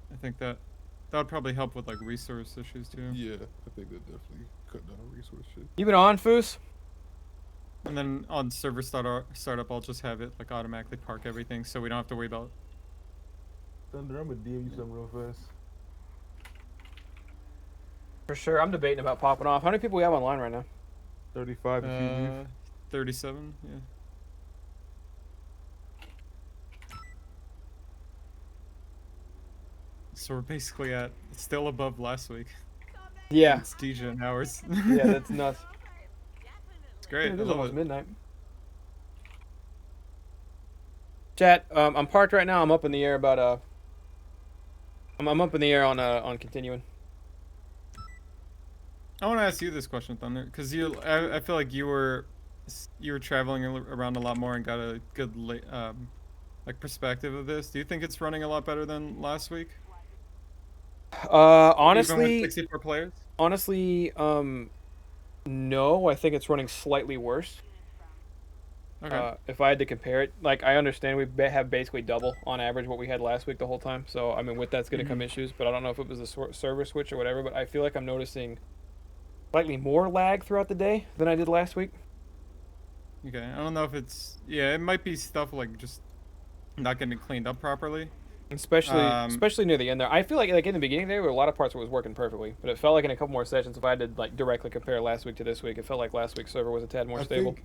I think that would probably help with like resource issues too. Yeah, I think that definitely cut down on resource shit. You been on, Foos? And then on server startup, I'll just have it like automatically park everything, so we don't have to worry about. Thunder, I'm gonna DM you something real fast. For sure, I'm debating about popping off. How many people we have online right now? 35 if you leave. 37, yeah. So we're basically still above last week. Yeah. It's DJ hours. Yeah, that's nuts. It's great. It is almost midnight. Chat, I'm parked right now. I'm up in the air about I'm up in the air on continuing. I want to ask you this question, Thunder, because I feel like you were traveling around a lot more and got a good like perspective of this. Do you think it's running a lot better than last week? Honestly, even with 64 players? Honestly, no. I think it's running slightly worse. Okay. If I had to compare it, like I understand we have basically double on average what we had last week the whole time. So I mean, with that's going to come issues, but I don't know if it was a server switch or whatever. But I feel like I'm noticing slightly more lag throughout the day than I did last week. Okay, I don't know if it's it might be stuff like just not getting cleaned up properly. Especially near the end there. I feel like in the beginning there were a lot of parts where it was working perfectly, but it felt like in a couple more sessions, if I had to like directly compare last week to this week, it felt like last week's server was a tad more stable.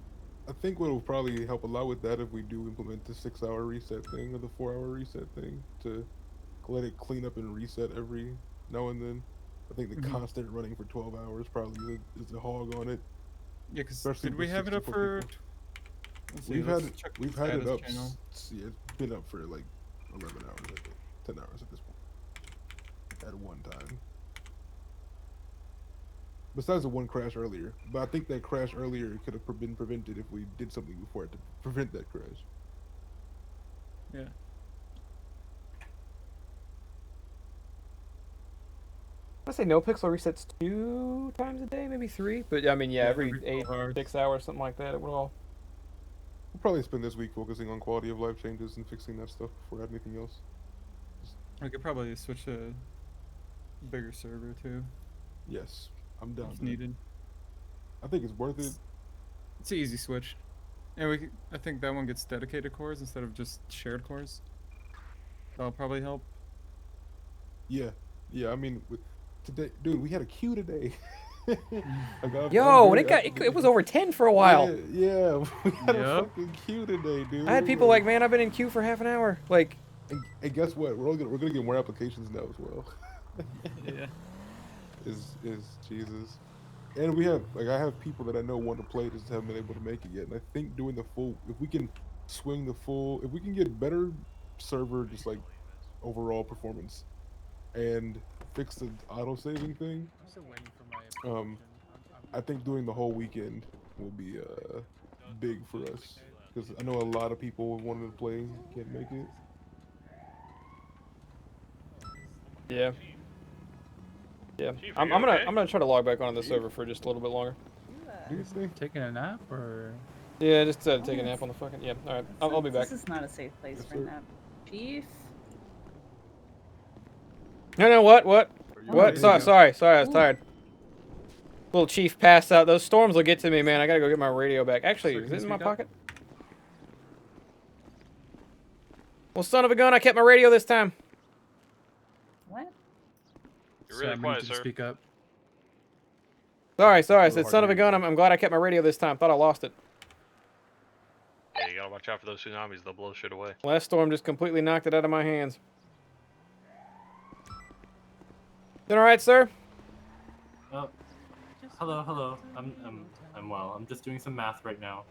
I think what will probably help a lot with that if we do implement the 6-hour reset thing or the 4-hour reset thing to let it clean up and reset every now and then. I think the constant running for 12 hours probably is a hog on it. Yeah, because did we have it up for? Let's see, We've let's had check we've the had it status up. channel. Yeah, it's been up for like 11 hours, I think, 10 hours at this point. At one time. Besides the one crash earlier, but I think that crash earlier could have been prevented if we did something before it to prevent that crash. Yeah. I say no pixel resets 2 times a day, maybe 3, but I mean yeah, every 8, 6 hours, something like that. It would all. We'll probably spend this week focusing on quality of life changes and fixing that stuff before adding anything else. We could probably switch to a bigger server too. Yes, I'm down. If needed. I think it's worth it. It's an easy switch. And I think that one gets dedicated cores instead of just shared cores. That'll probably help. Yeah, I mean, today, dude, we had a queue today. Yo, and it was over 10 for a while. Yeah, we had a fucking queue today, dude. I had people like, man, I've been in queue for half an hour. Like, and guess what? We're gonna get more applications now as well. Yeah. Is Jesus. And we have I have people that I know want to play, just haven't been able to make it yet. And I think doing the full, if we can swing the full, if we can get better server, just like overall performance, and fix the auto saving thing, I think doing the whole weekend will be big for us because I know a lot of people wanted to play, can't make it. yeah. Yeah, Chief, I'm gonna try to log back onto the server for just a little bit longer. Taking a nap or? Yeah, just take a nap on the fucking. Yeah, all right, I'll be back. This is not a safe place for a nap. Chief. No, what? Sorry, I was tired. Little chief passed out. Those storms will get to me, man. I gotta go get my radio back. Actually, is it in my pocket? Well, son of a gun, I kept my radio this time. What? You're really quiet, sir. Speak up. Sorry. I said son of a gun. I'm glad I kept my radio this time. Thought I lost it. Yeah, you gotta watch out for those tsunamis. They'll blow shit away. Last storm just completely knocked it out of my hands. Doing all right, sir? Hello. I'm well. I'm just doing some math right now.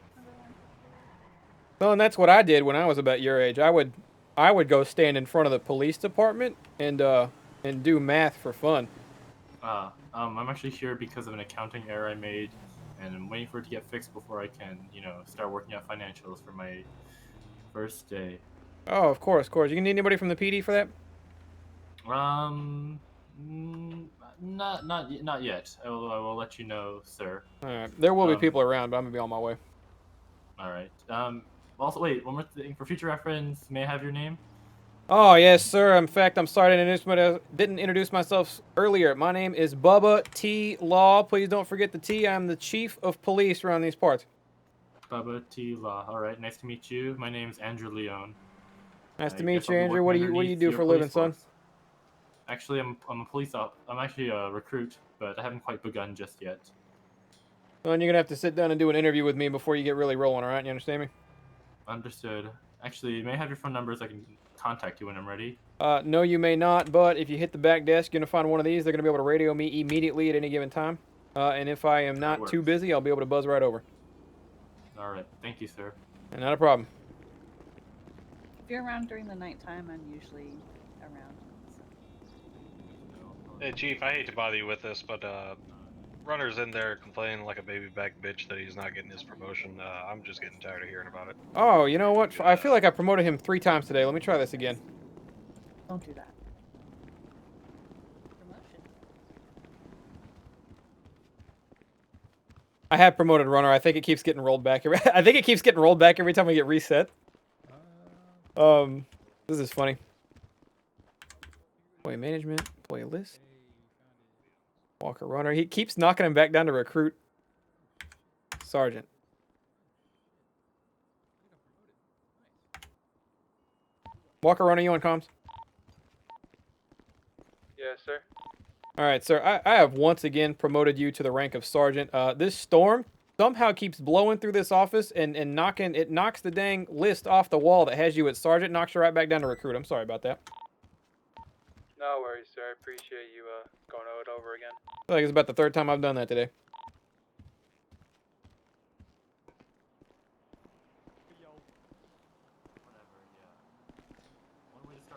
Well, and that's what I did when I was about your age. I would go stand in front of the police department and do math for fun. I'm actually here because of an accounting error I made, and I'm waiting for it to get fixed before I can, start working out financials for my first day. Oh, of course. You gonna need anybody from the PD for that? Not yet. I will let you know, sir. All right. There will be people around, but I'm gonna be on my way. All right. Also, wait, one more thing for future reference. May I have your name? Oh yes, sir. In fact, I'm sorry didn't introduce myself earlier. My name is Bubba T. Law. Please don't forget the T. I'm the chief of police around these parts. Bubba T. Law. All right. Nice to meet you. My name's Andrew Leone. Nice to meet you, Andrew. What do you do for a living, son? Actually, I'm a police officer. I'm actually a recruit, but I haven't quite begun just yet. Well, and you're gonna have to sit down and do an interview with me before you get really rolling. All right? You understand me? Understood. Actually, may I have your phone numbers? I can contact you when I'm ready. No, you may not. But if you hit the back desk, you're gonna find one of these. They're gonna be able to radio me immediately at any given time. And if I am not too busy, I'll be able to buzz right over. All right. Thank you, sir. And not a problem. If you're around during the nighttime, I'm usually around. Hey, Chief, I hate to bother you with this, but Runner's in there complaining like a baby back bitch that he's not getting his promotion. I'm just getting tired of hearing about it. Oh, you know what? I feel like I promoted him 3 times today. Let me try this again. Don't do that. I have promoted Runner. I think it keeps getting rolled back. I think it keeps getting rolled back every time we get reset. This is funny. Employee management, employee list. Walker Runner. He keeps knocking him back down to recruit. Sergeant. Walker Runner, you on comms? sir. All right, sir. I have once again promoted you to the rank of sergeant. This storm somehow keeps blowing through this office and knocks the dang list off the wall that has you at sergeant, knocks you right back down to recruit. I'm sorry about that. No worries, sir. I appreciate you going over again. I feel like it's about the third time I've done that today.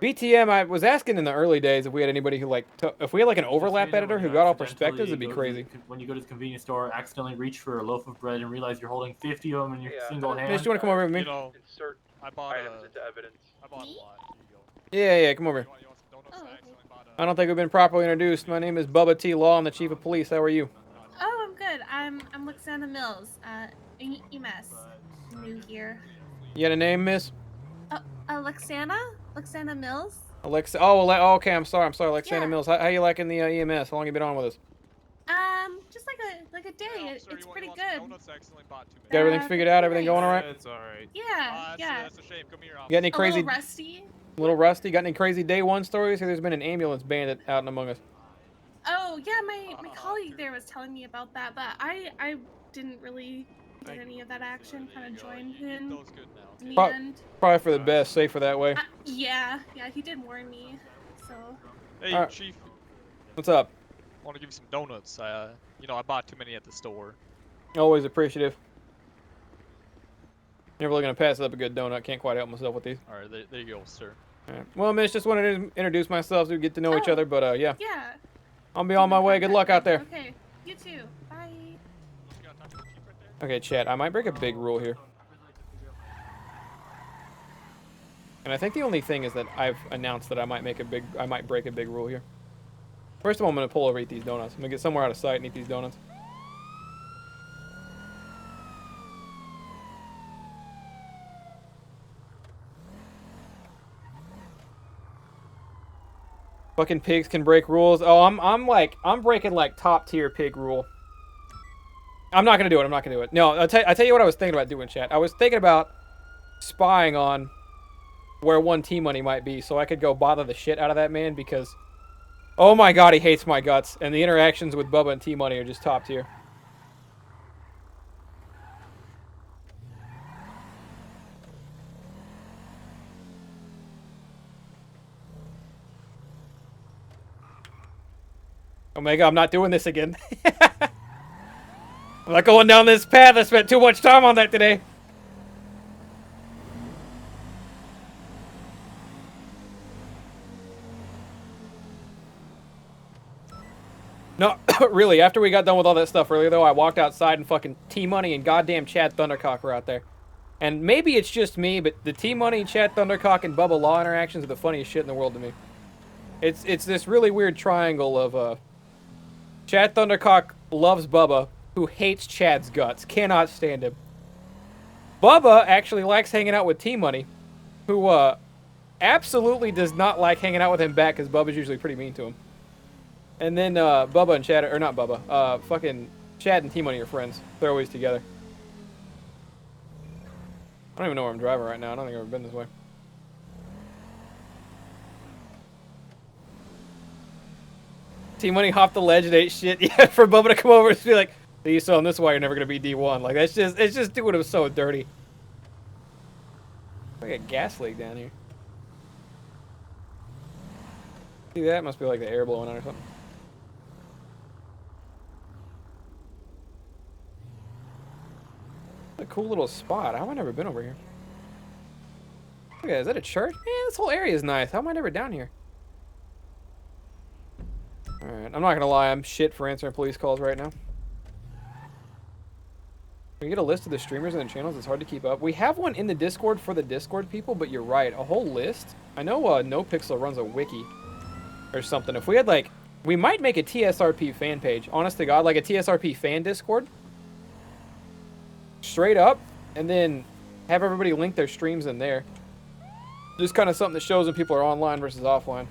BTM, I was asking in the early days if we had anybody who if we had like an overlap editor who got all perspectives, it'd be crazy. When you go to the convenience store, accidentally reach for a loaf of bread and realize you're holding 50 of them in your single hand. Mitch, do you want to come over with me? You know, Insert I bought items into evidence. I bought a lot. Here you go. Yeah, come over. I don't think we've been properly introduced. My name is Bubba T. Law. I'm the chief of police. How are you? Oh, I'm good. I'm Luxana Mills. EMS. New here. You got a name, miss? Luxana? Luxana Mills? Alexa. Oh, okay. I'm sorry, Alexander Yeah. Mills. How you liking the EMS? How long you been on with us? Just like a day. It's pretty good. Got everything figured out? Everything going all right? It's all right. Yeah, yeah. That's a shame. Come here. Got any crazy? A little rusty. A little rusty. Got any crazy day one stories? Or there's been an ambulance bandit out and among us. Oh yeah, my colleague there was telling me about that, but I didn't really get any of that action. Kind of joined in the end. Probably for the best. Safer that way. Yeah, he did warn me. So. Hey, Alright. Chief. What's up? I want to give you some donuts. You know, I bought too many at the store. Always appreciative. Never really gonna pass up a good donut. Can't quite help myself with these. All right, there you go, sir. All right. Well, Mitch, just wanted to introduce myself so we get to know each other. But yeah. Yeah. I'll be on my way. Good luck out there. Okay. You too. Bye. Okay, chat. I might break a big rule here. And I think the only thing is that I've announced that I might break a big rule here. First of all, I'm gonna pull over, eat these donuts. I'm gonna get somewhere out of sight and eat these donuts. Fucking pigs can break rules. Oh, I'm breaking like top tier pig rule. I'm not gonna do it. I'm not gonna do it. No, I'll tell you what I was thinking about doing, chat. I was thinking about spying on where one T-Money might be, so I could go bother the shit out of that man because, oh my god, he hates my guts, and the interactions with Bubba and T-Money are just top tier. Omega, I'm not doing this again. I'm not going down this path. I spent too much time on that today. No, really, after we got done with all that stuff earlier, though, I walked outside and fucking T-Money and goddamn Chad Thundercock were out there. And maybe it's just me, but the T-Money, Chad Thundercock, and Bubba Law interactions are the funniest shit in the world to me. It's this really weird triangle of, Chad Thundercock loves Bubba, who hates Chad's guts, cannot stand him. Bubba actually likes hanging out with T-Money, who, absolutely does not like hanging out with him back, because Bubba's usually pretty mean to him. And then, Bubba and Chad, or not Bubba, fucking Chad and T-Money are friends. They're always together. I don't even know where I'm driving right now. I don't think I've ever been this way. T-Money hopped the ledge and ate shit. Yeah, for Bubba to come over and be like, you saw him this way, you're never going to be D1. Like, it's just doing him so dirty. Like a gas leak down here. See that? Must be like the air blowing out or something. A cool little spot. How have I never been over here? Look at, is that a church? Man, this whole area is nice. How am I never down here? Alright, I'm not gonna lie, I'm shit for answering police calls right now. Can we get a list of the streamers and the channels? It's hard to keep up. We have one in the Discord for the Discord people, but you're right, a whole list? I know NoPixel runs a wiki or something. If we had like, we might make a TSRP fan page. Honest to God, like a TSRP fan Discord. Straight up, and then have everybody link their streams in there. Just kind of something that shows when people are online versus offline.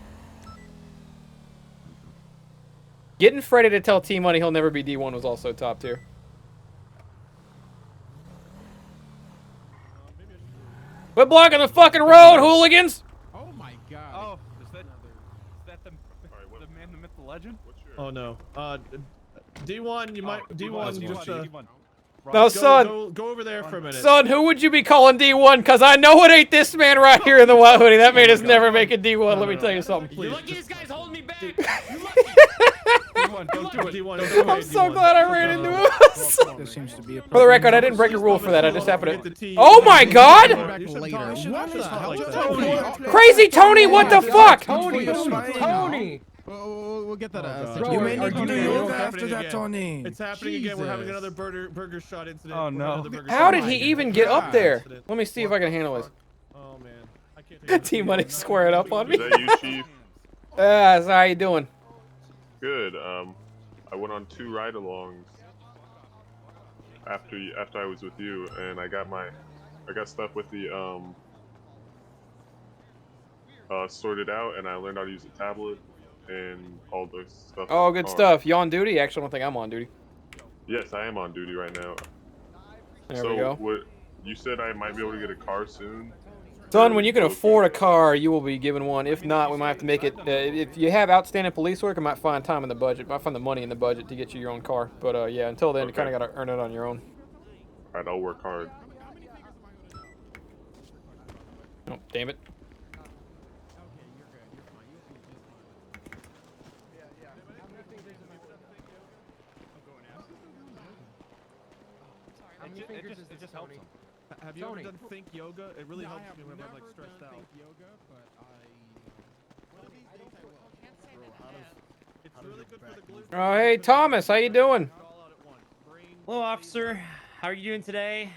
Getting Freddy to tell T-Money he'll never be D1 was also top tier. Quit blocking the fucking road, hooligans! Oh my god. Oh, is that the man in the legend? Oh no. D1, you might. D1, just No, son. Go over there for a minute. Son, who would you be calling D1? Because I know it ain't this man right here in the white hoodie. That man is never making D1. Let me tell you something. Please. This guy's holding me back. D1, don't do it. D1, I'm so glad I ran into him. There seems to be a For the record, I didn't break a rule for that. I just happened to. Oh my God! Crazy Tony, what the fuck? Tony. We'll get that. You may need to do yoga after that, Tony. It's happening again. We're having another burger shot incident. Oh no. How did he even get up there? Let me see if I can handle this. Oh man. I can't T-Money squaring up on me. Is that you, Chief? So how you doing? Good. I went on 2 ride-alongs after I was with you, and I got stuff with the sorted out, and I learned how to use a tablet and all the stuff. Oh, in the good car. stuff. You on duty? Actually, I don't think I'm on duty. Yes, I am on duty right now. There we go. What you said, I might be able to get a car soon. Son, when you can afford a car, you will be given one. If not, we might have to make it. If you have outstanding police work, I might find time in the budget. Might find the money in the budget to get you your own car. But yeah, until then, you kind of got to earn it on your own. All right, I'll work hard. Oh, damn it. It just helps him. Have you ever done think yoga? It really helps me whenever I'm like stressed out. It's really good for the glutes. Oh, hey, Thomas, how you doing? Hello, officer. How are you doing today?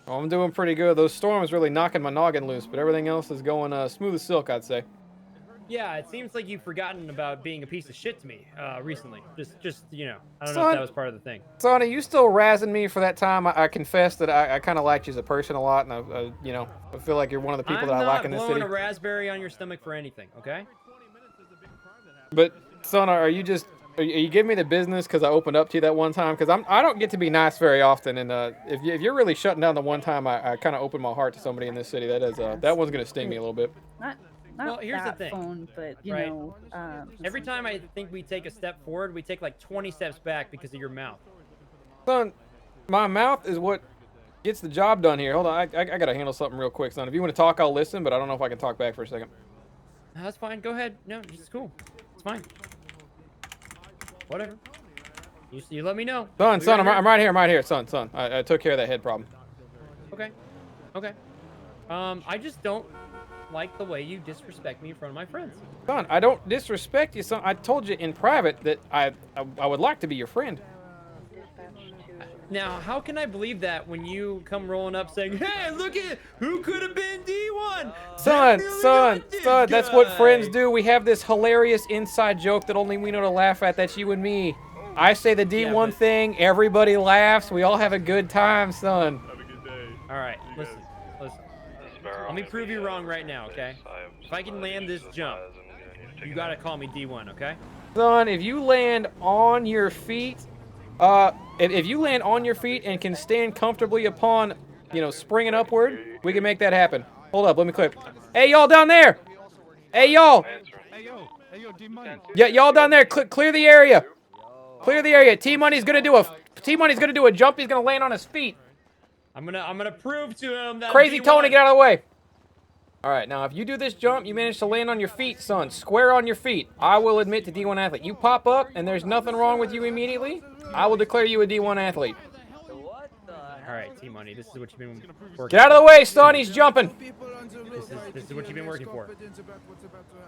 Oh, I'm doing pretty good. Those storms really knocking my noggin loose, but everything else is going smooth as silk, I'd say. Yeah, it seems like you've forgotten about being a piece of shit to me recently. Just you know, I don't know Son, if that was part of the thing. Son, are you still razzing me for that time? I confess that I kind of liked you as a person a lot, and I feel like you're one of the people that I like in this city. I'm not blowing a raspberry on your stomach for anything, okay? But son, are you giving me the business because I opened up to you that one time? Because I don't get to be nice very often, and if you're really shutting down the one time I kind of opened my heart to somebody in this city, that one's gonna sting me a little bit. Not Well, here's the that thing, phone, but you right? know. Every time I think we take a step forward, we take like 20 steps back because of your mouth. Son, my mouth is what gets the job done here. Hold on, I gotta handle something real quick, son. If you want to talk, I'll listen, but I don't know if I can talk back for a second. That's fine. Go ahead. No, it's cool. It's fine. Whatever. You let me know. Son, I'm right here, son. I took care of that head problem. Okay. Okay. I just don't like the way you disrespect me in front of my friends. Son, I don't disrespect you, son. I told you in private that I would like to be your friend. Now, how can I believe that when you come rolling up saying, "Hey, look at who could have been D1"? Son, that's what friends do. We have this hilarious inside joke that only we know to laugh at. That's you and me. I say the D1 thing, everybody laughs. We all have a good time, son. Have a good day. All right, listen. Let me prove you wrong right now, okay? If I can land this jump, you gotta call me D1, okay? Son, if you land on your feet, if you land on your feet and can stand comfortably upon, springing upward, we can make that happen. Hold up, let me clip. Hey, y'all down there! Hey, y'all! Hey, yo, D-Money. Yeah, y'all down there, clear the area. Clear the area. T-Money's gonna do a jump. He's gonna land on his feet. I'm gonna prove to him that Crazy D1. Tony, get out of the way. All right, now if you do this jump, you manage to land on your feet, son. Square on your feet. I will admit to D1 athlete. You pop up and there's nothing wrong with you immediately, I will declare you a D1 athlete. All right, T-Money, this is what you've been working Get out of the way, son. He's jumping. This is what you've been working for.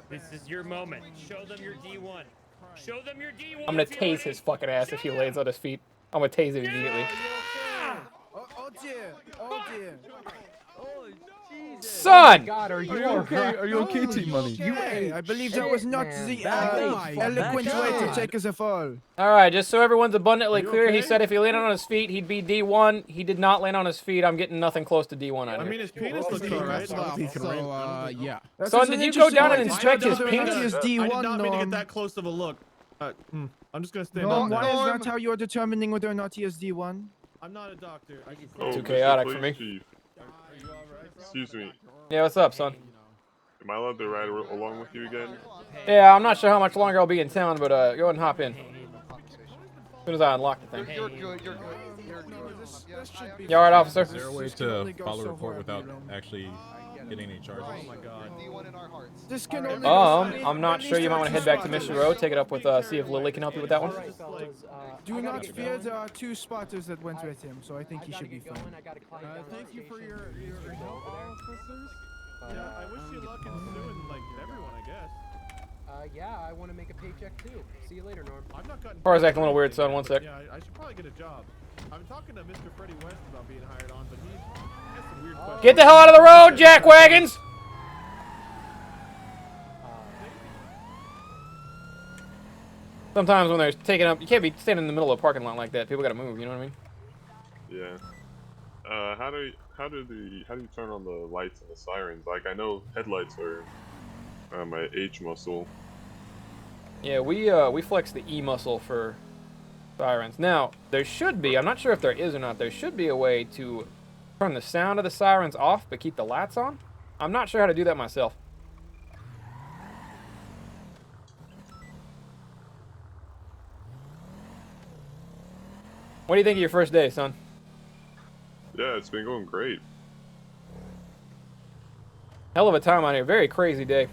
This is your moment. Show them your D1. Show them your D1. I'm gonna tase his fucking ass if he lands on his feet. I'm gonna tase him immediately. Oh dear. Oh dear. Son! God, are you okay? Are you okay, T-Money? I believe that was not the eloquent way to take us a fall. All right, just so everyone's abundantly clear, he said if he landed on his feet, he'd be D1. He did not land on his feet. I'm getting nothing close to D1 out of here. I mean, his penis looks alright. Yeah. Son, did you go down and inspect his penis? I did not mean to get that close of a look. I'm just gonna stand No, up. why is that how you're determining whether or not he is D1? I'm not a doctor. Too chaotic for me. Chief. Excuse me. Yeah, what's up, son? Am I allowed to ride along with you again? Yeah, I'm not sure how much longer I'll be in town, but go ahead and hop in. As soon as I unlock the thing. You're good. You're good. You're good. This should be You alright, fine. officer? Is there a way to follow a report without actually getting any charges? Oh my God. This can only I'm not sure. You might want to head back to Mission Road, take it up with, see if Lily can help you with that one. Do not fear, there are 2 spotters that went with him, so I think he should be fine. Thank you for your help, officers. Yeah, I wish you luck in suing like everyone, I guess. Yeah, I want to make a paycheck too. See you later, Norm. I've not gotten. Car's acting a little weird, son. One sec. Yeah, I should probably get a job. I'm talking to Mr. Freddie West about being hired on, but he has some weird questions. Get the hell out of the road, jack wagons! Sometimes when they're taking up, you can't be standing in the middle of a parking lot like that. People gotta move. You know what I mean? Yeah. How do you turn on the lights and the sirens? Like I know headlights are my H muscle. Yeah, we flex the E muscle for sirens. Now there should be. I'm not sure if there is or not. There should be a way to turn the sound of the sirens off but keep the lights on. I'm not sure how to do that myself. What do you think of your first day, son? Yeah, it's been going great. Hell of a time out here. Very crazy day.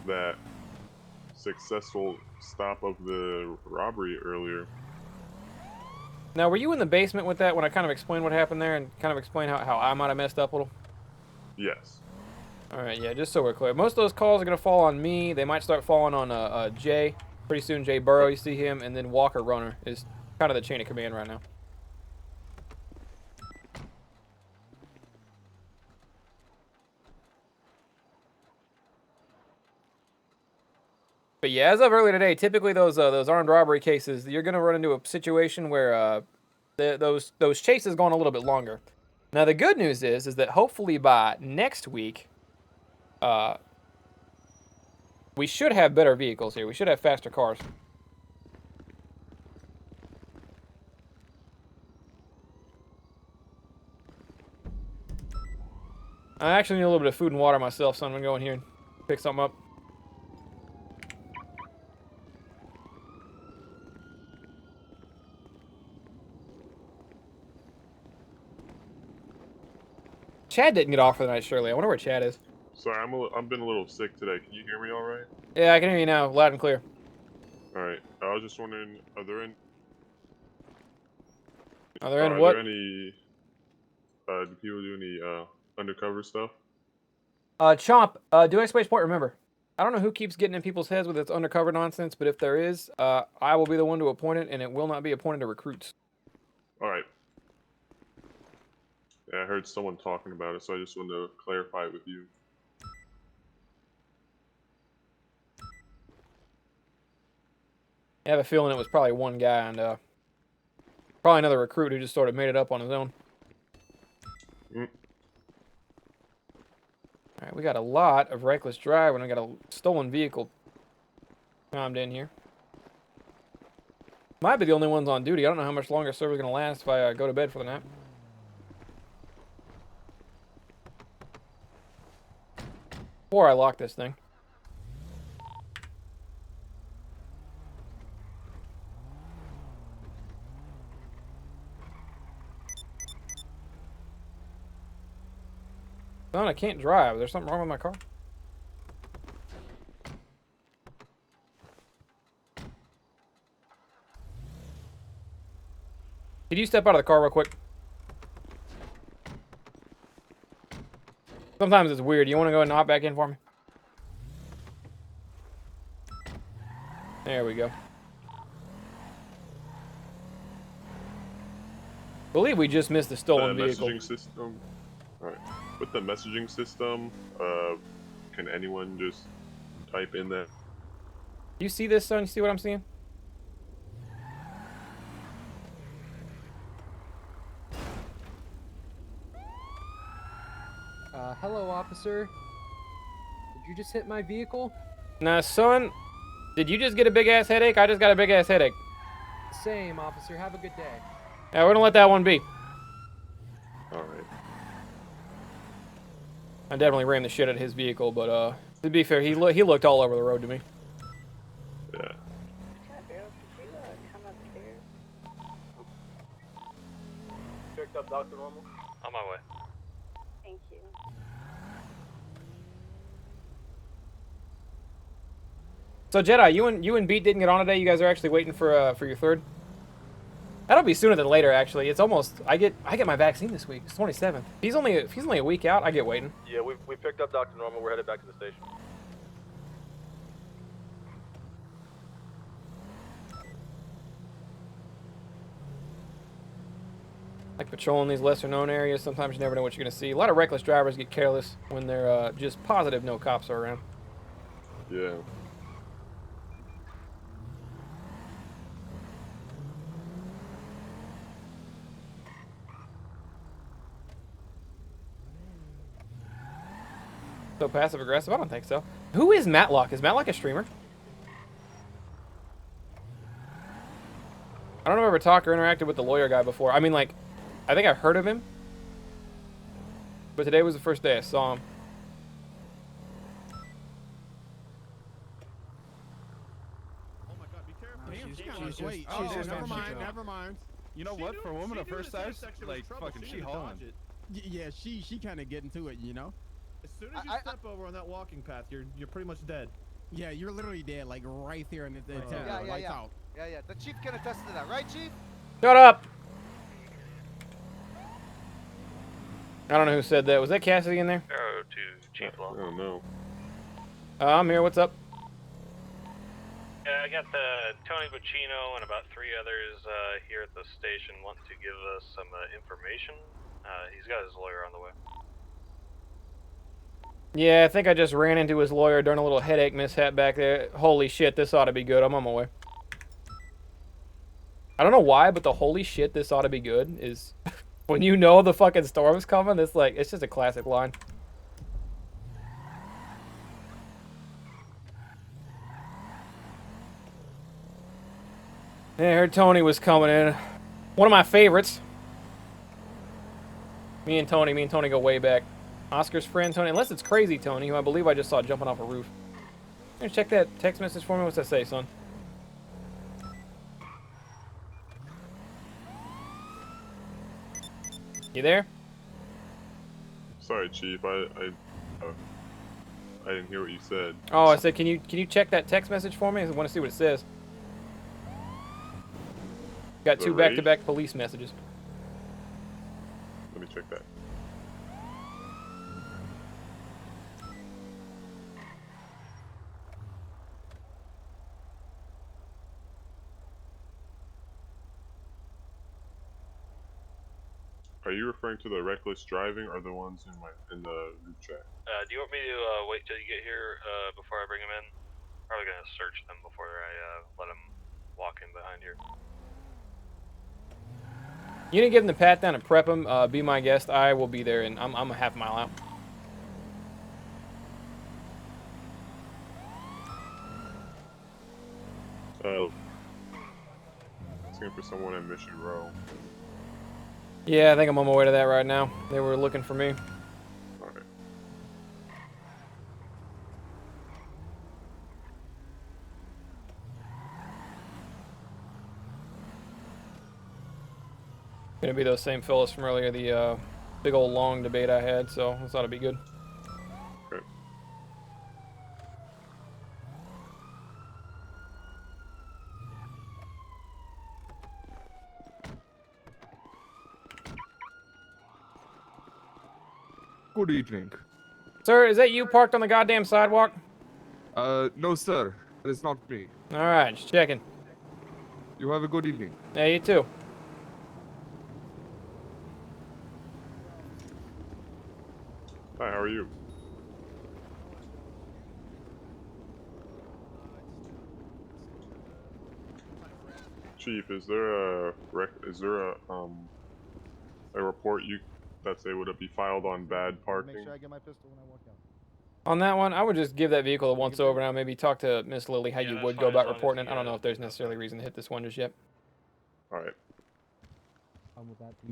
That successful stop of the robbery earlier. Now, were you in the basement with that when I kind of explained what happened there and kind of explained how I might have messed up a little? Yes. Alright, yeah, just so we're clear. Most of those calls are going to fall on me. They might start falling on Jay. Pretty soon, Jay Burrow, you see him, and then Walker Runner is kind of the chain of command right now. But yeah, as of earlier today, typically those armed robbery cases, you're going to run into a situation where those chases go on a little bit longer. Now the good news is that hopefully by next week, we should have better vehicles here. We should have faster cars. I actually need a little bit of food and water myself, so I'm going to go in here and pick something up. Chad didn't get off for the night, surely. I wonder where Chad is. Sorry, I've been a little sick today. Can you hear me all right? Yeah, I can hear you now, loud and clear. All right. I was just wondering, are there any? Are there what? Any? Do people do any undercover stuff? Chomp, do exclamation point, remember. I don't know who keeps getting in people's heads with its undercover nonsense, but if there is, I will be the one to appoint it, and it will not be appointed to recruits. All right. Yeah, I heard someone talking about it, so I just wanted to clarify it with you. I have a feeling it was probably one guy and probably another recruit who just sort of made it up on his own. Alright, we got a lot of reckless driving. We got a stolen vehicle timed in here. Might be the only ones on duty. I don't know how much longer server's going to last if I go to bed for the night. Before I lock this thing. Son, I can't drive. There's something wrong with my car. Could you step out of the car real quick? Sometimes it's weird. You want to go ahead and hop back in for me? There we go. I believe we just missed the stolen vehicle. Messaging system. All right. With the messaging system, can anyone just type in that? You see this, son? You see what I'm seeing? Hello, officer. Did you just hit my vehicle? Nah, son. Did you just get a big-ass headache? I just got a big-ass headache. Same, officer. Have a good day. Yeah, we're gonna let that one be. All right. I definitely ran the shit out of his vehicle, but to be fair, he looked all over the road to me. Yeah. Lieutenant Barrows, could you come upstairs? Picked up Dr. Normal. On my way. Thank you. So Jedi, you and Beat didn't get on today. You guys are actually waiting for your third. That'll be sooner than later. Actually, it's almost. I get my vaccine this week. It's 27th. If he's only a week out, I get waiting. Yeah, we picked up Dr. Normal. We're headed back to the station. Like patrolling these lesser known areas, sometimes you never know what you're gonna see. A lot of reckless drivers get careless when they're just positive no cops are around. Yeah. So passive aggressive? I don't think so. Who is Matlock? Is Matlock a streamer? I don't know if I've ever talked or interacted with the lawyer guy before. I mean, like, I think I've heard of him. But today was the first day I saw him. Oh my god, be careful. Damn, She's kind of wait. oh, Oh, never mind. You know what? For a woman of her size, like fucking she hauling. Yeah, she kind of getting to it, you know. As soon as you step over on that walking path, you're pretty much dead. Yeah, you're literally dead, like right there in the town. Yeah, lights yeah. out. Yeah. The chief can attest to that, right, Chief? Shut up! I don't know who said that. Was that Cassidy in there? Arrow to Chief Law. I don't know. I'm here. What's up? Yeah, I got the Tony Buccino and about 3 others here at the station wanting to give us some information. He's got his lawyer on the way. Yeah, I think I just ran into his lawyer during a little headache mishap back there. Holy shit, this ought to be good. I'm on my way. I don't know why, but the holy shit, this ought to be good is when you know the fucking storm's coming, it's like, it's just a classic line. Yeah, I heard Tony was coming in. One of my favorites. Me and Tony go way back. Oscar's friend, Tony. Unless it's Crazy Tony, who I believe I just saw jumping off a roof. Here, check that text message for me. What's that say, son? You there? Sorry, Chief. I didn't hear what you said. Oh, I said, can you check that text message for me? I want to see what it says. Got The 2 back-to-back police messages. Let me check that. Are you referring to the reckless driving or the ones in the group chat? Do you want me to wait till you get here before I bring him in? Probably gonna search them before I let him walk in behind here. You didn't give him the pat down and prep him. Be my guest. I will be there, and I'm a half mile out. Looking for someone in Mission Row. Yeah, I think I'm on my way to that right now. They were looking for me. Alright. Gonna be those same fellas from earlier, the big old long debate I had, so I thought it'd be good. Okay. Good evening. Sir, is that you parked on the goddamn sidewalk? No, sir. That is not me. Alright, just checking. You have a good evening. Yeah, you too. Hi, how are you? Chief, is there a report that's able to be filed on bad parking? Make sure I get my pistol when I walk out. On that one, I would just give that vehicle a once over now. Maybe talk to Miss Lily how you would go about reporting it. I don't know if there's necessarily reason to hit this one just yet. Alright.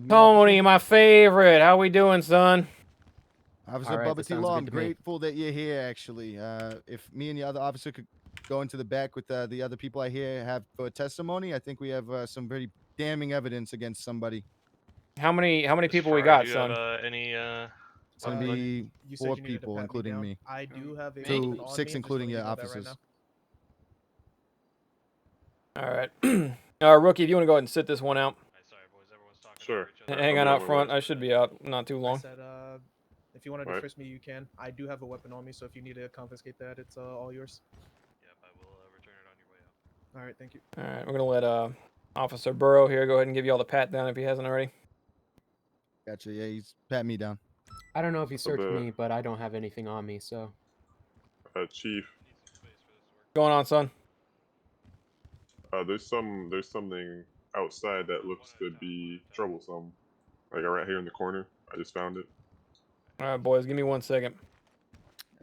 Tony, my favorite. How we doing, son? Officer All right, Bubba that T. sounds Law, good I'm to me. grateful that you're here, actually. If me and the other officer could go into the back with the other people I hear have for testimony, I think we have some pretty damning evidence against somebody. How many people we Farah, got, do you son? have any It's going to be You said 4 you needed to people, pat me including down. me. I do have a So weapon on 6, me, including just your letting you know that right officers. All right. Rookie, if you want to go ahead and sit this one out. Sure. Hang on out front. I should be out not too I long. said, if you want to Right. frisk me, you can. I do have a weapon on me, so if you need to confiscate that, it's all yours. Yep, I will return it on your way out. All right, thank you. All right, we're gonna let Officer Burrow here go ahead and give you all the pat down if he hasn't already. Gotcha. Yeah, he's pat me down. I don't know if he So searched the- me, but I don't have anything on me, so. Chief, Going on, son? there's something outside that looks to be troublesome. Like right here in the corner. I just found it. All right, boys, give me 1 second.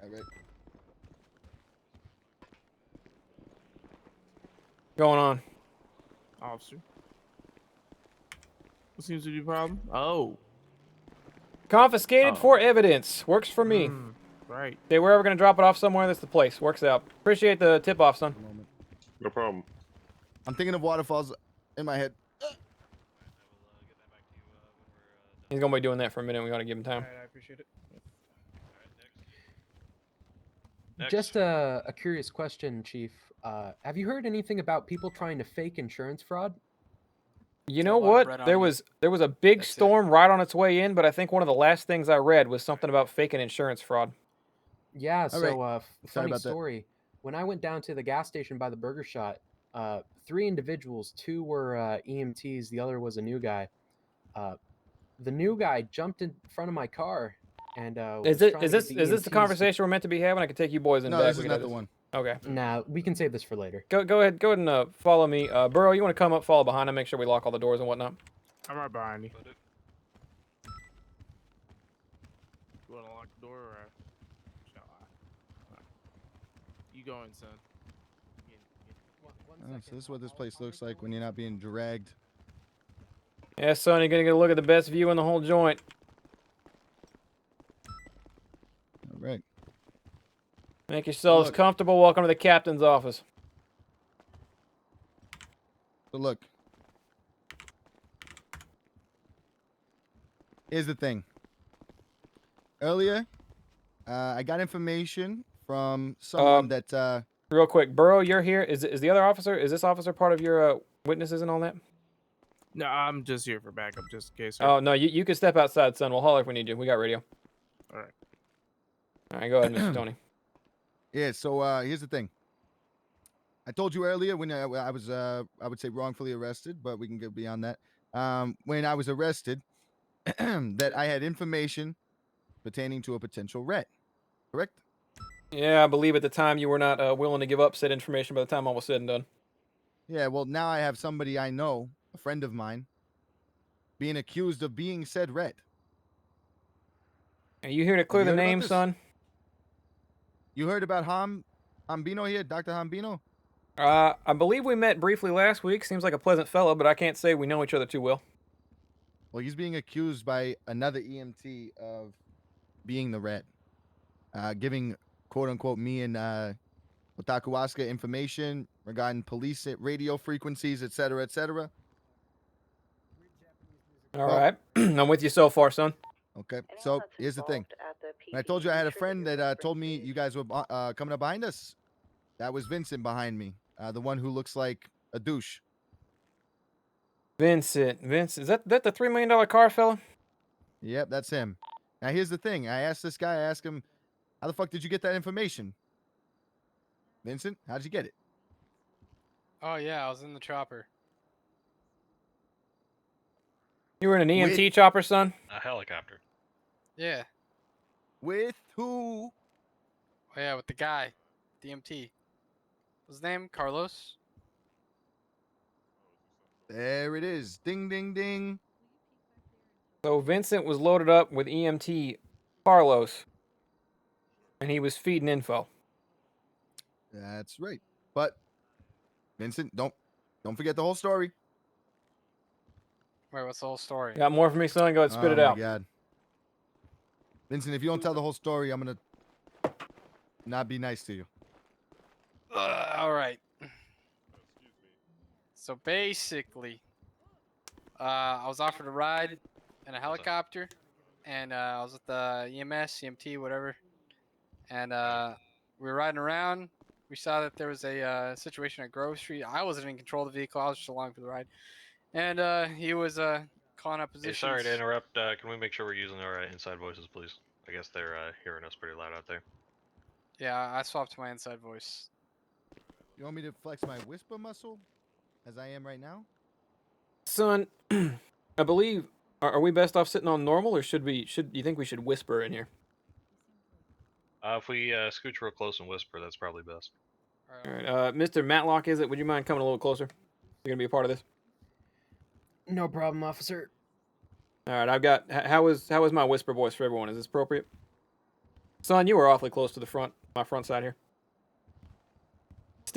All right. Going on. Officer. What seems to be the problem? Oh. Confiscated for evidence. Works for me. Right. Say we're ever gonna drop it off somewhere, that's the place. Works out. Appreciate the tip off, son. No problem. I'm thinking of waterfalls in my head. He's gonna be doing that for a minute. We gotta give him time. All right, I appreciate it. Just a curious question, Chief. Have you heard anything about people trying to fake insurance fraud? You know what? There was a big storm right on its way in, but I think one of the last things I read was something about faking insurance fraud. Yeah, All so right. Sorry funny about that. story. When I went down to the gas station by the burger shot, 3 individuals, 2 were EMTs, the other was a new guy. The new guy jumped in front of my car and Is was it trying is to this get is this the EMTs conversation we're meant to be having? I can take you boys in No, back. this We is can not have the this- one. Okay. Nah, we can save this for later. Go ahead and follow me. Burrow, you want to come up, follow behind, and make sure we lock all the doors and whatnot. I'm right behind you. You want to lock the door or shall I? You go in, son. So this is what this place looks like when you're not being dragged. Yeah, son, you're gonna get a look at the best view in the whole joint. All right. Make yourselves Look. comfortable. Welcome to the captain's office. So look. Here's the thing. Earlier, I got information from someone that. Real quick, Burrow, you're here. Is the other officer? Is this officer part of your witnesses and all that? No, I'm just here for backup, just in case. Oh no, you can step outside, son. We'll holler if we need you. We got radio. All right. All right, go ahead, Mr. Tony. Yeah. So here's the thing. I told you earlier when I was I would say wrongfully arrested, but we can get beyond that. When I was arrested, that I had information pertaining to a potential rat. Correct? Yeah, I believe at the time you were not willing to give up said information by the time all was said and done. Yeah, well, now I have somebody I know, a friend of mine, being accused of being said rat. Are you here to clear Have you the heard about name, this? son? You heard about Hambino here, Dr. Hambino? I believe we met briefly last week. Seems like a pleasant fellow, but I can't say we know each other too well. Well, he's being accused by another EMT of being the rat, giving quote unquote me and Watakuwaska information regarding police radio frequencies, etc., etc. All right, I'm with you so far, son. Okay, so here's the thing. When I told you I had a friend that told me you guys were coming up behind us, that was Vincent behind me, the one who looks like a douche. Vincent, is that the $3 million car, fella? Yep, that's him. Now here's the thing. I asked this guy, I asked him, how the fuck did you get that information? Vincent, how'd you get it? Oh yeah, I was in the chopper. You were in an EMT chopper, son? A helicopter. Yeah. With who? Oh yeah, with the guy, DMT. What's his name? Carlos. There it is. Ding, ding, ding. So Vincent was loaded up with EMT Carlos, and he was feeding info. That's right. But Vincent, don't forget the whole story. Wait, what's the whole story? Got more for me, son? Go ahead, spit it Oh out. my God. Vincent, if you don't tell the whole story, I'm gonna not be nice to you. All right. So basically, I was offered a ride in a helicopter, and I was with the EMS, CMT, whatever, and we were riding around. We saw that there was a situation at Grove Street. I wasn't in control of the vehicle. I was just along for the ride, and he was calling up Hey, positions. sorry to interrupt. Can we make sure we're using our inside voices, please? I guess they're hearing us pretty loud out there. Yeah, I swapped to my inside voice. You want me to flex my whisper muscle, as I am right now? Son, I believe. Are we best off sitting on normal, or should you think we should whisper in here? If we scooch real close and whisper, that's probably best. All right, Mr. Matlock, is it? Would you mind coming a little closer? You're gonna be a part of this. No problem, officer. All right, I've got. How is my whisper voice for everyone? Is this appropriate? Son, you were awfully close to the front, my front side here.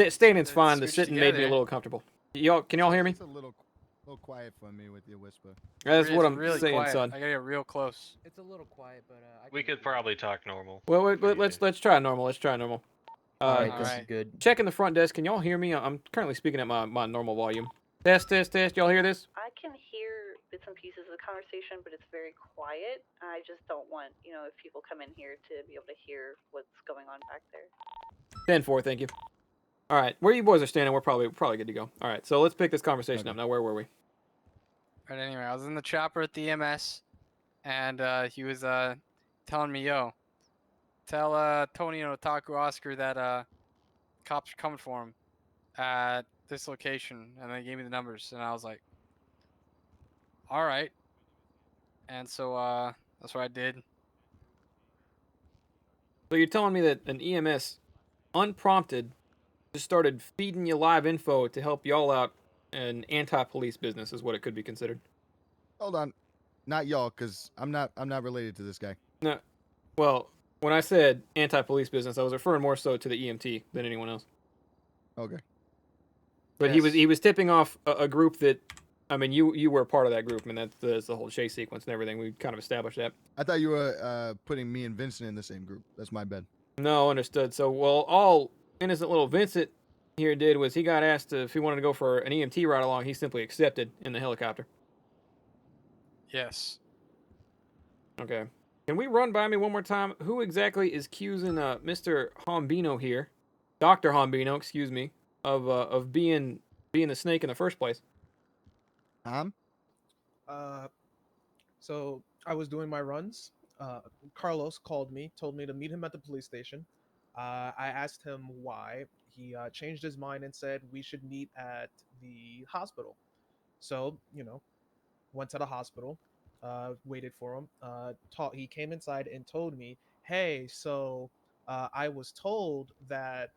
Standing's fine. The sitting made me a little comfortable. Can y'all hear me? It's a little quiet for me with your whisper. That's what I'm really saying, quiet. son. I gotta get real close. It's a little quiet, but We could probably talk normal. Well, let's try normal. Let's try normal. Alright, this is good. Checking the front desk. Can y'all hear me? I'm currently speaking at my normal volume. Test. Y'all hear this? I can hear bits and pieces of the conversation, but it's very quiet. I just don't want, if people come in here to be able to hear what's going on back there. 10-4, thank you. All right, where you boys are standing, we're probably good to go. All right, so let's pick this conversation up. Now, where were we? All right, anyway, I was in the chopper at the EMS, and he was telling me, yo, tell Tony and Otaku Oscar that cops are coming for him at this location, and they gave me the numbers, and I was like, all right. And so that's what I did. So you're telling me that an EMS, unprompted, just started feeding you live info to help y'all out in anti-police business is what it could be considered. Hold on, not y'all, cause I'm not related to this guy. No, well, when I said anti-police business, I was referring more so to the EMT than anyone else. Okay. But he was tipping off a group that, I mean, you were a part of that group. I mean, that's the whole chase sequence and everything. We kind of established that. I thought you were putting me and Vincent in the same group. That's my bad. No, understood. So, well, all innocent little Vincent here did was he got asked if he wanted to go for an EMT ride along. He simply accepted in the helicopter. Yes. Okay. Can we run by me one more time? Who exactly is accusing Mr. Hombino here, Dr. Hombino, excuse me, of being the snake in the first place? So I was doing my runs. Carlos called me, told me to meet him at the police station. I asked him why. He changed his mind and said we should meet at the hospital. So, went to the hospital, waited for him. He came inside and told me, hey, so I was told that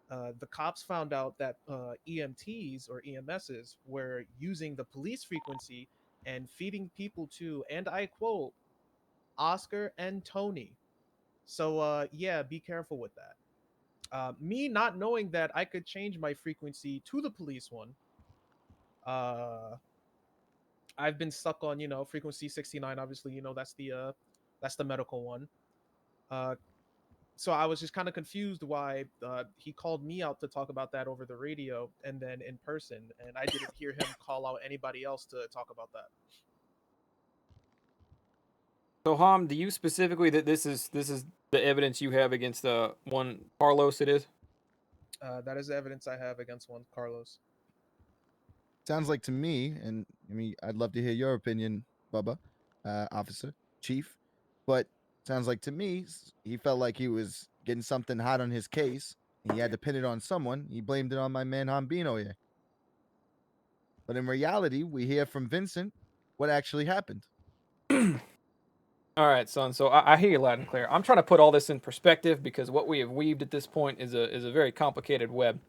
the cops found out that EMTs or EMSs were using the police frequency and feeding people to, and I quote, Oscar and Tony. So yeah, be careful with that. Me not knowing that I could change my frequency to the police one, I've been stuck on frequency 69. Obviously, that's the medical one. So I was just kind of confused why he called me out to talk about that over the radio and then in person, and I didn't hear him call out anybody else to talk about that. So, Hom, do you specifically that this is the evidence you have against one Carlos? It is. That is the evidence I have against one Carlos. Sounds like to me, and I mean, I'd love to hear your opinion, Bubba, officer, chief, but sounds like to me he felt like he was getting something hot on his case. And he had to pin it on someone. He blamed it on my man Hombino here. But in reality, we hear from Vincent what actually happened. All right, son. So I hear you loud and clear. I'm trying to put all this in perspective because what we have weaved at this point is a very complicated web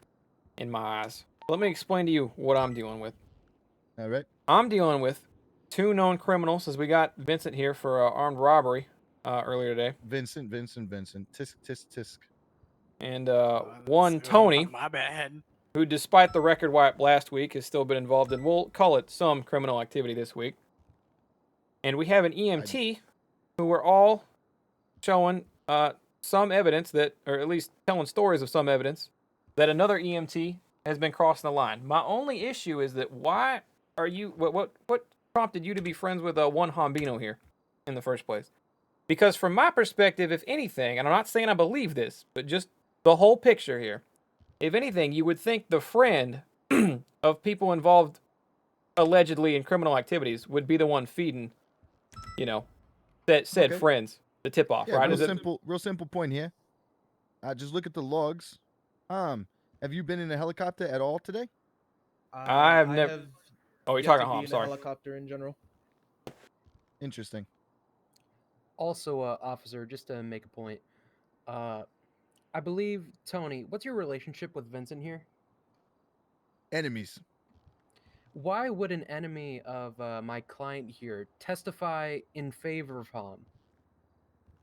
in my eyes. Let me explain to you what I'm dealing with. All right. I'm dealing with 2 known criminals, as we got Vincent here for armed robbery earlier today. Vincent. Tisk, tisk, tisk. And one Tony. My bad. Who, despite the record wipe last week, has still been involved in, we'll call it some criminal activity this week. And we have an EMT who were all showing some evidence that, or at least telling stories of some evidence, that another EMT has been crossing the line. My only issue is that why are you, what prompted you to be friends with one Hambino here in the first place? Because from my perspective, if anything, and I'm not saying I believe this, but just the whole picture here, if anything, you would think the friend of people involved allegedly in criminal activities would be the one feeding, you know, that said Okay. friends the tip off, Yeah, right? real simple point here. Just look at the logs. Have you been in a helicopter at all today? I have never. have Oh, you're yet talking to be Ham. in a Sorry. helicopter in general. Interesting. Also, officer, just to make a point, I believe Tony. What's your relationship with Vincent here? Enemies. Why would an enemy of my client here testify in favor of Ham?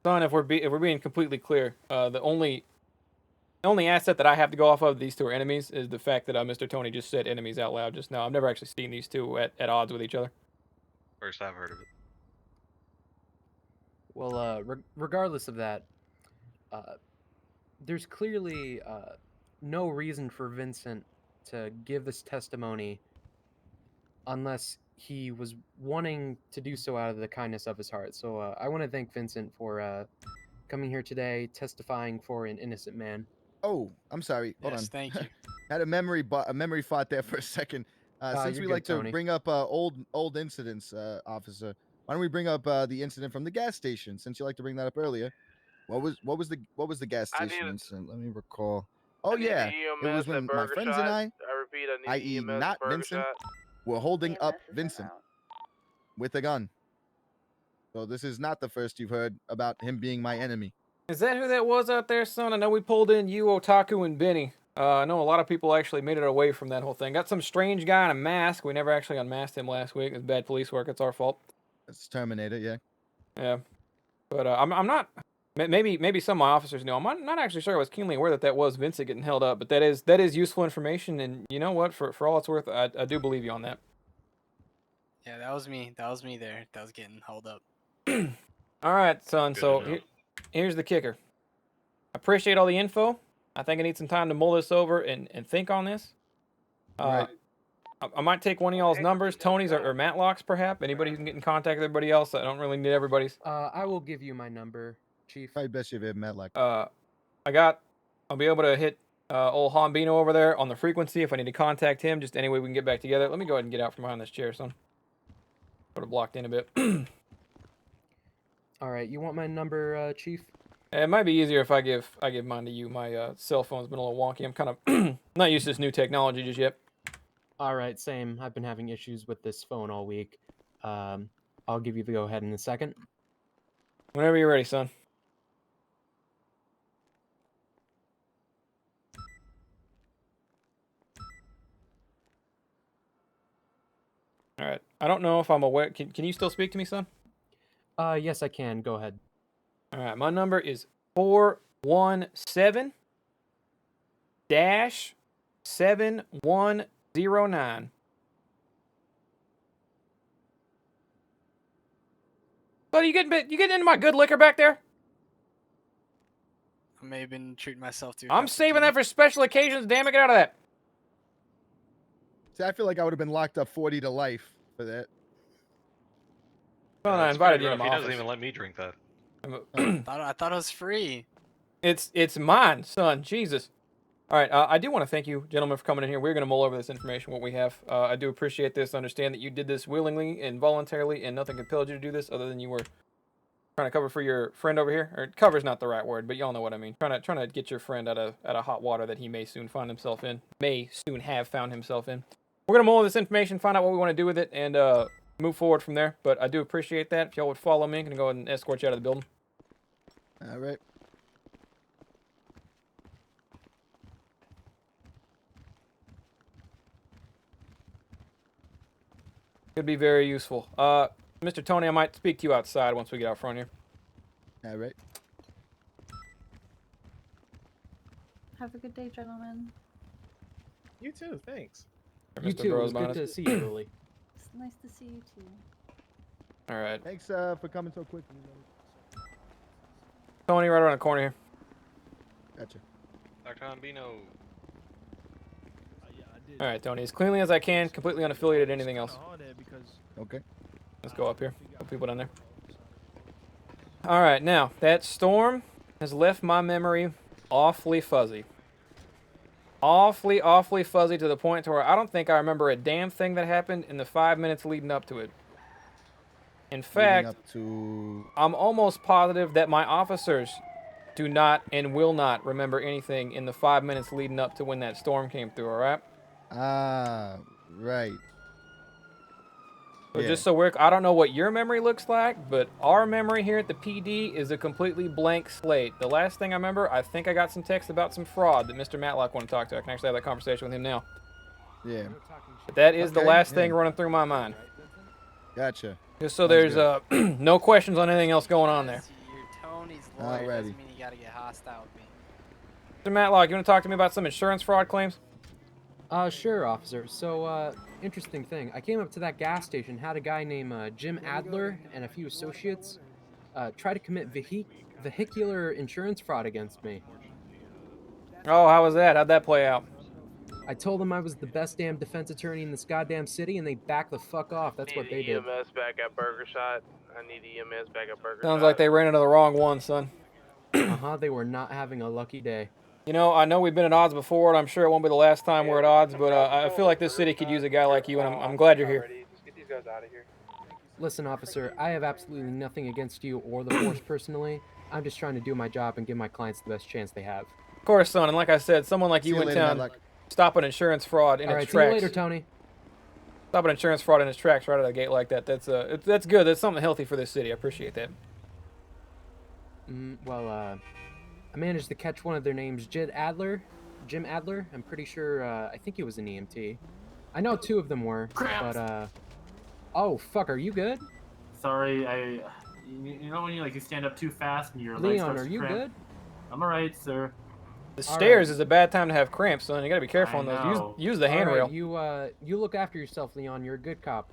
Son, if we're being completely clear, the only asset that I have to go off of these two are enemies is the fact that Mr. Tony just said enemies out loud just now. I've never actually seen these two at odds with each other. First I've heard of it. Well, regardless of that, there's clearly no reason for Vincent to give this testimony unless he was wanting to do so out of the kindness of his heart. So I want to thank Vincent for coming here today, testifying for an innocent man. Oh, I'm sorry. Hold on. Yes, thank you. Had a memory fought there for a second. Since you're we good, like to Tony. bring up old incidents, officer, why don't we bring up the incident from the gas station? Since you like to bring that up earlier, what was the gas station incident? Let me recall. Oh yeah, it was when my friends and I repeat, I need i.e. EMS not burger Vincent, shot. were holding up EMS is en Vincent route. with a gun. So this is not the first you've heard about him being my enemy. Is that who that was out there, son? I know we pulled in you, Otaku, and Benny. I know a lot of people actually made it away from that whole thing. Got some strange guy in a mask. We never actually unmasked him last week. It's bad police work. It's our fault. It's Terminator, yeah. Yeah, but I'm not. Maybe some of my officers knew. I'm not actually sure. I was keenly aware that was Vincent getting held up, but that is useful information. And you know what? For all it's worth, I do believe you on that. Yeah, that was me. That was me there. That was getting held up. All right, son. Good So to know. here's the kicker. I appreciate all the info. I think I need some time to mull this over and think on this. Right. I might take one of y'all's numbers, Tony's or Matlock's, perhaps. Anybody who can get in contact with everybody else. I don't really need everybody's. I will give you my number, Chief. I bet you've had Matlock. I'll be able to hit old Hambino over there on the frequency if I need to contact him. Just any way we can get back together. Let me go ahead and get out from behind this chair, son. Sort of blocked in a bit. All right, you want my number, Chief? It might be easier if I give mine to you. My cell phone's been a little wonky. I'm kind of not used to this new technology just yet. All right, same. I've been having issues with this phone all week. I'll give you the go-ahead in a second. Whenever you're ready, son. All right. I don't know if I'm aware. Can you still speak to me, son? Yes, I can. Go ahead. All right. My number is 417-7109. But you getting into my good liquor back there? I may have been treating myself too. I'm saving that for special occasions. Damn it, get out of that. See, I feel like I would have been locked up 40 to life for that. Well, I invited you to my He office. doesn't even let me drink that. I thought it was free. It's mine, son. Jesus. All right. I do want to thank you, gentlemen, for coming in here. We're going to mull over this information, what we have. I do appreciate this. Understand that you did this willingly and voluntarily, and nothing compelled you to do this other than you were trying to cover for your friend over here. Or cover's not the right word, but y'all know what I mean. Trying to get your friend out of hot water that he may soon find himself in. May soon have found himself in. We're going to mull over this information, find out what we want to do with it, and move forward from there. But I do appreciate that. If y'all would follow me, I'm going to go ahead and escort you out of the building. All right. Could be very useful. Mr. Tony, I might speak to you outside once we get out front here. All right. Have a good day, gentlemen. You too. Thanks. You too. It was good to see you, Lily. It's nice to see you too. All right. Thanks for coming so quickly. Tony, right around the corner here. Gotcha. Dr. Hambino. All right, Tony, as cleanly as I can, completely unaffiliated. Anything else? Okay. Let's go up here. Put people down there. All right, now that storm has left my memory awfully fuzzy. Awfully fuzzy to the point to where I don't think I remember a damn thing that happened in the 5 minutes leading up to it. In fact, up to... I'm almost positive that my officers do not and will not remember anything in the 5 minutes leading up to when that storm came through, all right? Ah, right. So Yeah. just so we're, I don't know what your memory looks like, but our memory here at the PD is a completely blank slate. The last thing I remember, I think I got some text about some fraud that Mr. Matlock wanted to talk to. I can actually have that conversation with him now. Yeah. But that is the Okay, last yeah. thing running through my mind. Gotcha. Just so Sounds there's good. no questions on anything else going on there. You're Tony's lawyer Alrighty. doesn't mean you gotta get hostile with me. Mr. Matlock, you want to talk to me about some insurance fraud claims? Sure, officer. So, interesting thing. I came up to that gas station, had a guy named Jim Adler and a few associates try to commit vehicular insurance fraud against me. Oh, how was that? How'd that play out? I told them I was the best damn defense attorney in this goddamn city, and they backed the fuck off. That's what they did. EMS back at Burger Shot. I need EMS back at Burger Sounds Shot. like they ran into the wrong one, son. They were not having a lucky day. You know, I know we've been at odds before, and I'm sure it won't be the last time we're at odds, but I feel like this city could use a guy like you, and I'm glad you're here. Just get these guys out of here. Listen, officer, I have absolutely nothing against you or the force personally. I'm just trying to do my job and give my clients the best chance they have. Of course, son, and like I said, someone like See you you in later, town, Matlock. stop an insurance fraud in All its right, see you tracks. later, Tony. Stop an insurance fraud in its tracks right out of the gate like that. That's good. That's something healthy for this city. I appreciate that. I managed to catch one of their names, Jim Adler. I'm pretty sure, I think he was an EMT. I know two of them were, but, oh, fuck, are you good? Sorry, you know when you stand up too fast and your legs Leon, starts are to you cramp? good? I'm alright, sir. The stairs is a bad time to have cramps, son. You gotta be careful I on those. know. Use the handrail. Alright, you look after yourself, Leon. You're a good cop.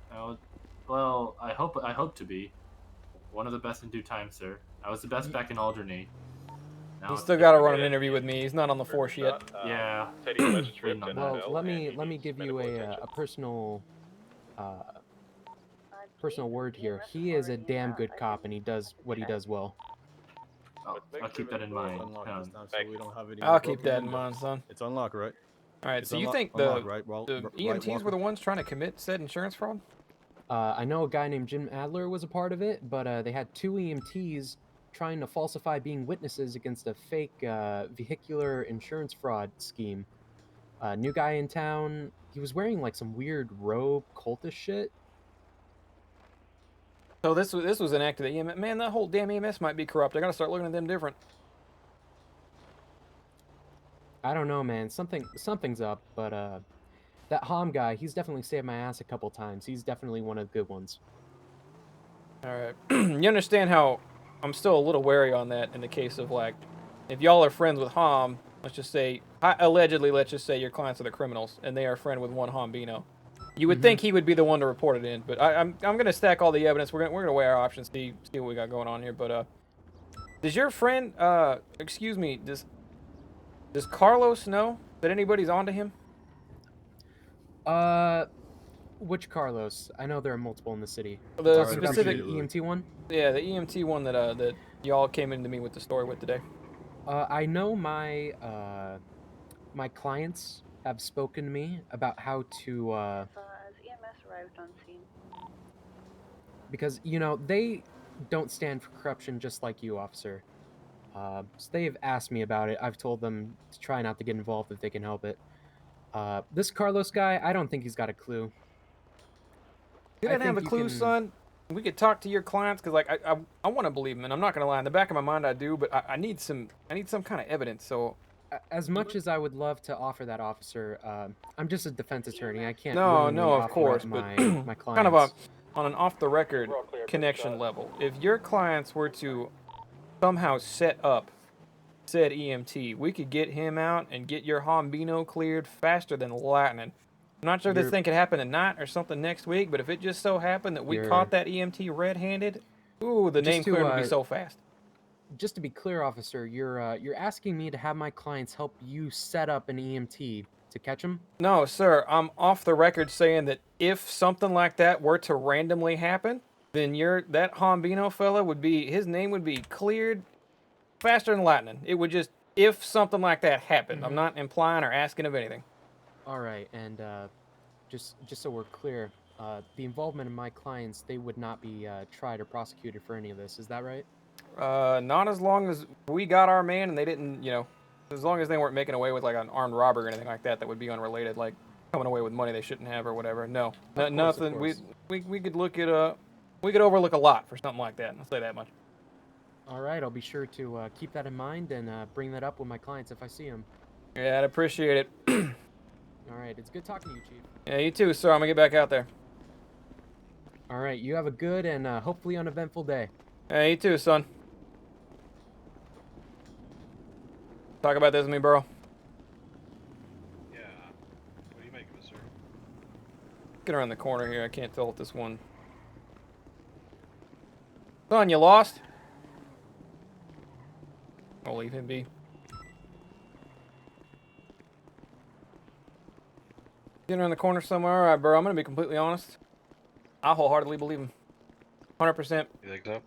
Well, I hope to be. One of the best in due time, sir. I was the best back in Alderney. Now He's still gotta run an interview with me. He's not on the force yet. Yeah. Well, let me give you a personal word here. He is a damn good cop, and he does what he does well. I'll keep that in mind. I'll keep that in mind, son. It's unlocked, right? All right. It's So you unlock- think unlocked, right? the Right, EMTs Walker? were the ones trying to commit said insurance fraud? I know a guy named Jim Adler was a part of it, but they had two EMTs trying to falsify being witnesses against a fake vehicular insurance fraud scheme. New guy in town. He was wearing like some weird robe, cultist shit. So this was an act of the EMS. Man, that whole damn EMS might be corrupt. I gotta start looking at them different. I don't know, man. Something's up, but that Hom guy, he's definitely saved my ass a couple times. He's definitely one of the good ones. All right. You understand how I'm still a little wary on that in the case of, like, if y'all are friends with Hom, let's just say, allegedly, let's just say your clients are the criminals, and they are a friend with one Hombino. You would think he would be the one to report it in, but I'm gonna stack all the evidence. We're gonna weigh our options, see what we got going on here. But does your friend, excuse me, does Carlos know that anybody's onto him? Which Carlos? I know there are multiple in the city. The Talking about specific the EMT one. Yeah, the EMT one that y'all came into me with the story with today. I know my my clients have spoken to me about how to Has EMS arrived on scene? because you know they don't stand for corruption just like you, officer. So they've asked me about it. I've told them to try not to get involved if they can help it. This Carlos guy, I don't think he's got a clue. You didn't have a clue, son. We could talk to your clients because, like, I want to believe them, and I'm not gonna lie. In the back of my mind, I do, but I need some kind of evidence. So, as much as I would love to offer that, officer, I'm just a defense attorney. I can't. no, willingly of offer course, up but my clients. kind of on an off-the-record connection level. If your clients were to somehow set up said EMT, we could get him out and get your Hombino cleared faster than lightning. I'm not sure this thing could happen tonight or something next week, but if it just so happened that we caught that EMT red-handed, ooh, the name clearing would be so fast. just to be clear, officer, you're asking me to have my clients help you set up an EMT to catch him? No, sir. I'm off the record saying that if something like that were to randomly happen, then that Hombino fella his name would be cleared faster than lightning. It would just, if something like that happened. I'm not implying or asking of anything. All right, and just so we're clear, the involvement of my clients, they would not be tried or prosecuted for any of this. Is that right? Not as long as we got our man and they didn't, as long as they weren't making away with like an armed robbery or anything like that that would be unrelated, like coming away with money they shouldn't have or whatever. No, nothing. We could look at we could overlook a lot for something like that. I'll say that much. All right, I'll be sure to keep that in mind and bring that up with my clients if I see them. Yeah, I'd appreciate it. All right, it's good talking to you, Chief. Yeah, you too, sir. I'm gonna get back out there. All right, you have a good and hopefully uneventful day. Hey, you too, son. Talk about this with me, bro. Yeah. What do you make of it, sir? Get around the corner here. I can't tell if this one. Son, you lost? I'll leave him be. Get around the corner somewhere. All right, bro. I'm gonna be completely honest. I wholeheartedly believe him. 100%. You think so?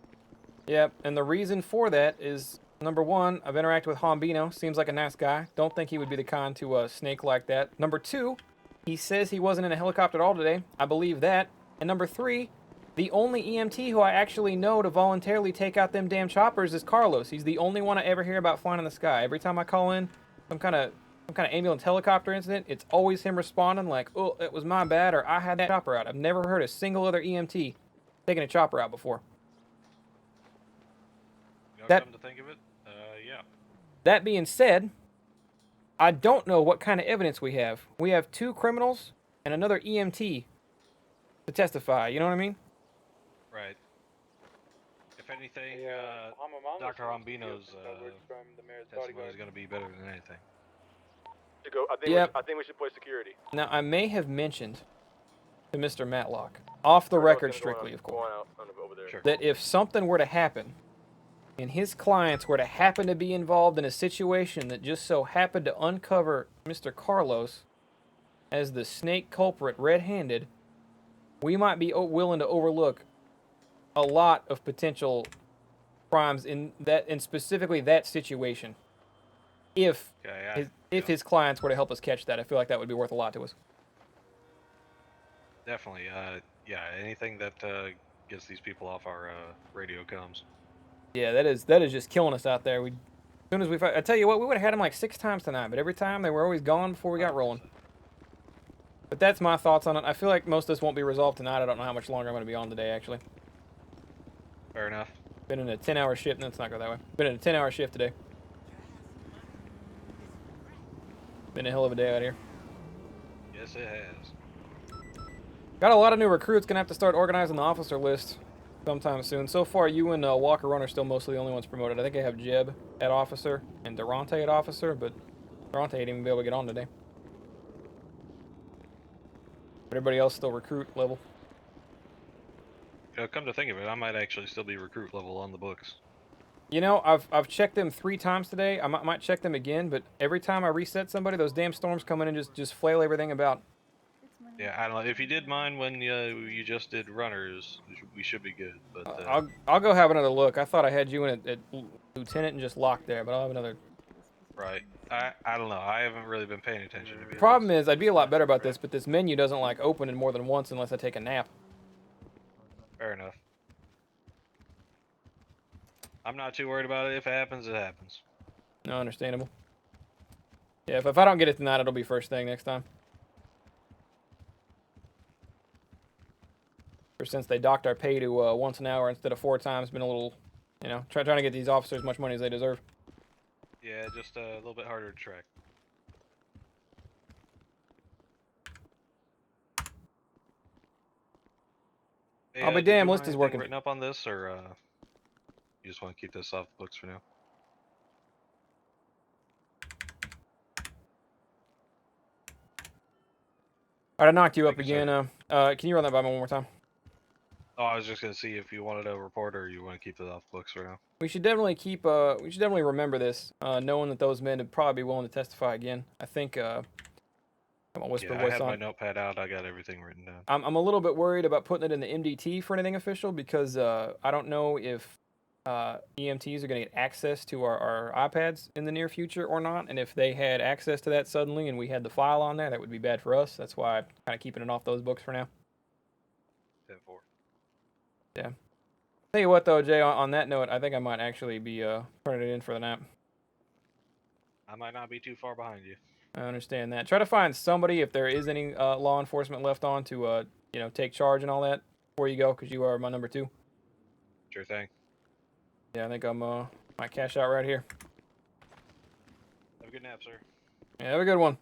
Yep. And the reason for that is, number one, I've interacted with Hombino. Seems like a nice guy. Don't think he would be the kind to snake like that. Number two, he says he wasn't in a helicopter at all today. I believe that. And number three, the only EMT who I actually know to voluntarily take out them damn choppers is Carlos. He's the only one I ever hear about flying in the sky. Every time I call in some kind of ambulance helicopter incident, it's always him responding like, oh, it was my bad, or I had that chopper out. I've never heard a single other EMT taking a chopper out before. Come to think of it, yeah. That being said, I don't know what kind of evidence we have. We have 2 criminals and another EMT to testify. You know what I mean? Right. If anything, Dr. Hombino's testimony is going to be better than anything. I think we should play security. Now, I may have mentioned to Mr. Matlock, off the record strictly, of course, that if something were to happen and his clients were to happen to be involved in a situation that just so happened to uncover Mr. Carlos as the snake culprit red-handed, we might be willing to overlook a lot of potential crimes in specifically that situation. If his clients were to help us catch that, I feel like that would be worth a lot to us. Definitely. Yeah, anything that gets these people off our radio comms. Yeah, that is just killing us out there. As soon as I tell you what, we would have had them like 6 times tonight, but every time they were always gone before we got rolling. But that's my thoughts on it. I feel like most of this won't be resolved tonight. I don't know how much longer I'm going to be on today, actually. Fair enough. Been in a 10-hour shift. No, let's not go that way. Been in a 10-hour shift today. Been a hell of a day out here. Yes, it has. Got a lot of new recruits. Gonna have to start organizing the officer list sometime soon. So far, you and Walker Run are still mostly the only ones promoted. I think I have Jeb at officer and Durante at officer, but Durante ain't even be able to get on today. Everybody else still recruit level. Come to think of it, I might actually still be recruit level on the books. You know, I've checked them 3 times today. I might check them again, but every time I reset somebody, those damn storms come in and just flail everything about. Yeah, I don't know. If you did mine when you just did runners, we should be good. But I'll go have another look. I thought I had you in at Lieutenant and just locked there, but I'll have another. Right. I don't know. I haven't really been paying attention to. Problem is, I'd be a lot better about this, but this menu doesn't like open in more than once unless I take a nap. Fair enough. I'm not too worried about it. If it happens, it happens. No, understandable. Yeah, if I don't get it tonight, it'll be first thing next time. Or since they docked our pay to once an hour instead of 4 times, been a little, trying to get these officers as much money as they deserve. Yeah, just a little bit harder to track. Hey, I'll be damned, list is working. Written up on this, or you just want to keep this off the books for now? Alright, I knocked you up again. Can you run that by me one more time? Oh, I was just gonna see if you wanted a report or you want to keep it off books for now. We should definitely keep. We should definitely remember this, knowing that those men would probably be willing to testify again. I think. Come on, whisper Yeah, I voice had my on. notepad out. I got everything written down. I'm a little bit worried about putting it in the MDT for anything official because I don't know if EMTs are going to get access to our iPads in the near future or not. And if they had access to that suddenly and we had the file on there, that would be bad for us. That's why I'm kind of keeping it off those books for now. 10-4. Yeah. Tell you what, though, Jay, on that note, I think I might actually be turning it in for the nap. I might not be too far behind you. I understand that. Try to find somebody, if there is any law enforcement left on, to take charge and all that before you go, because you are my number 2. Sure thing. Yeah, I think I'm might cash out right here. Have a good nap, sir. Yeah, have a good one.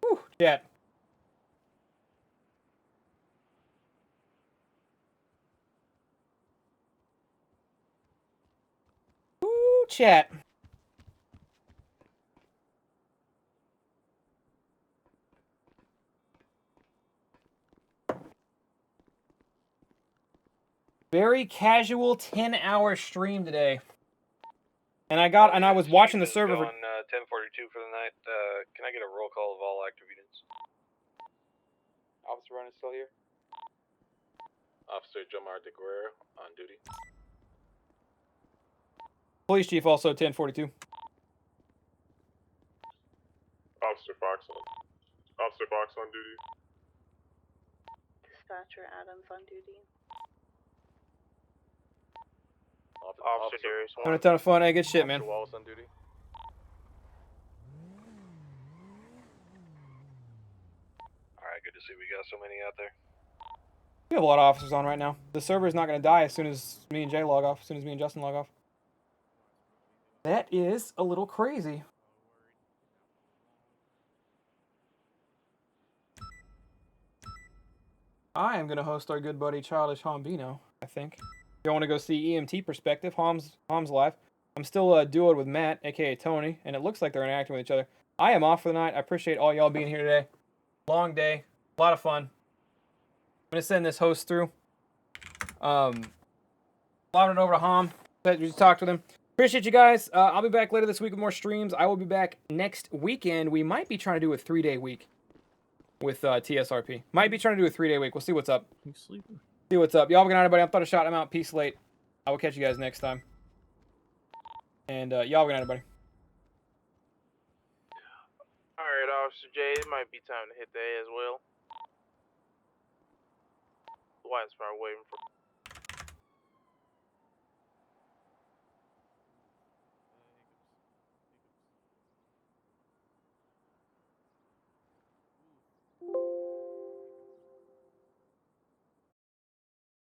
Whew, chat. Woo, chat. Very casual 10-hour stream today. And I was watching the server for... 1042 for the night. Can I get a roll call of all active units? Officer Ryan is still here. Officer Jomar de Guerrero on duty. Police chief also 1042. Officer Fox on duty. Dispatcher Adams on duty. Officer Darius. Having a ton of fun. Hey, good shit, man. Officer Wallace on duty. Alright, good to see we got so many out there. We have a lot of officers on right now. The server is not going to die as soon as me and Jay log off, as soon as me and Justin log off. That is a little crazy. I am going to host our good buddy Childish Hombino, I think. If you want to go see EMT perspective, Hom's live. I'm still duoed with Matt, aka Tony, and it looks like they're interacting with each other. I am off for the night. I appreciate all y'all being here today. Long day, a lot of fun. I'm gonna send this host through. Lobbing it over to Hom. You talked with him. Appreciate you guys. I'll be back later this week with more streams. I will be back next weekend. We might be trying to do a 3-day week with TSRP. Might be trying to do a 3-day week. We'll see what's up. You sleeping? See what's up. Y'all have a good night, everybody. I'm Thought a Shot. I'm out. Peace late. I will catch you guys next time. And y'all have a good night, everybody. Alright, Officer J, it might be time to hit the A as well. White's probably waiting for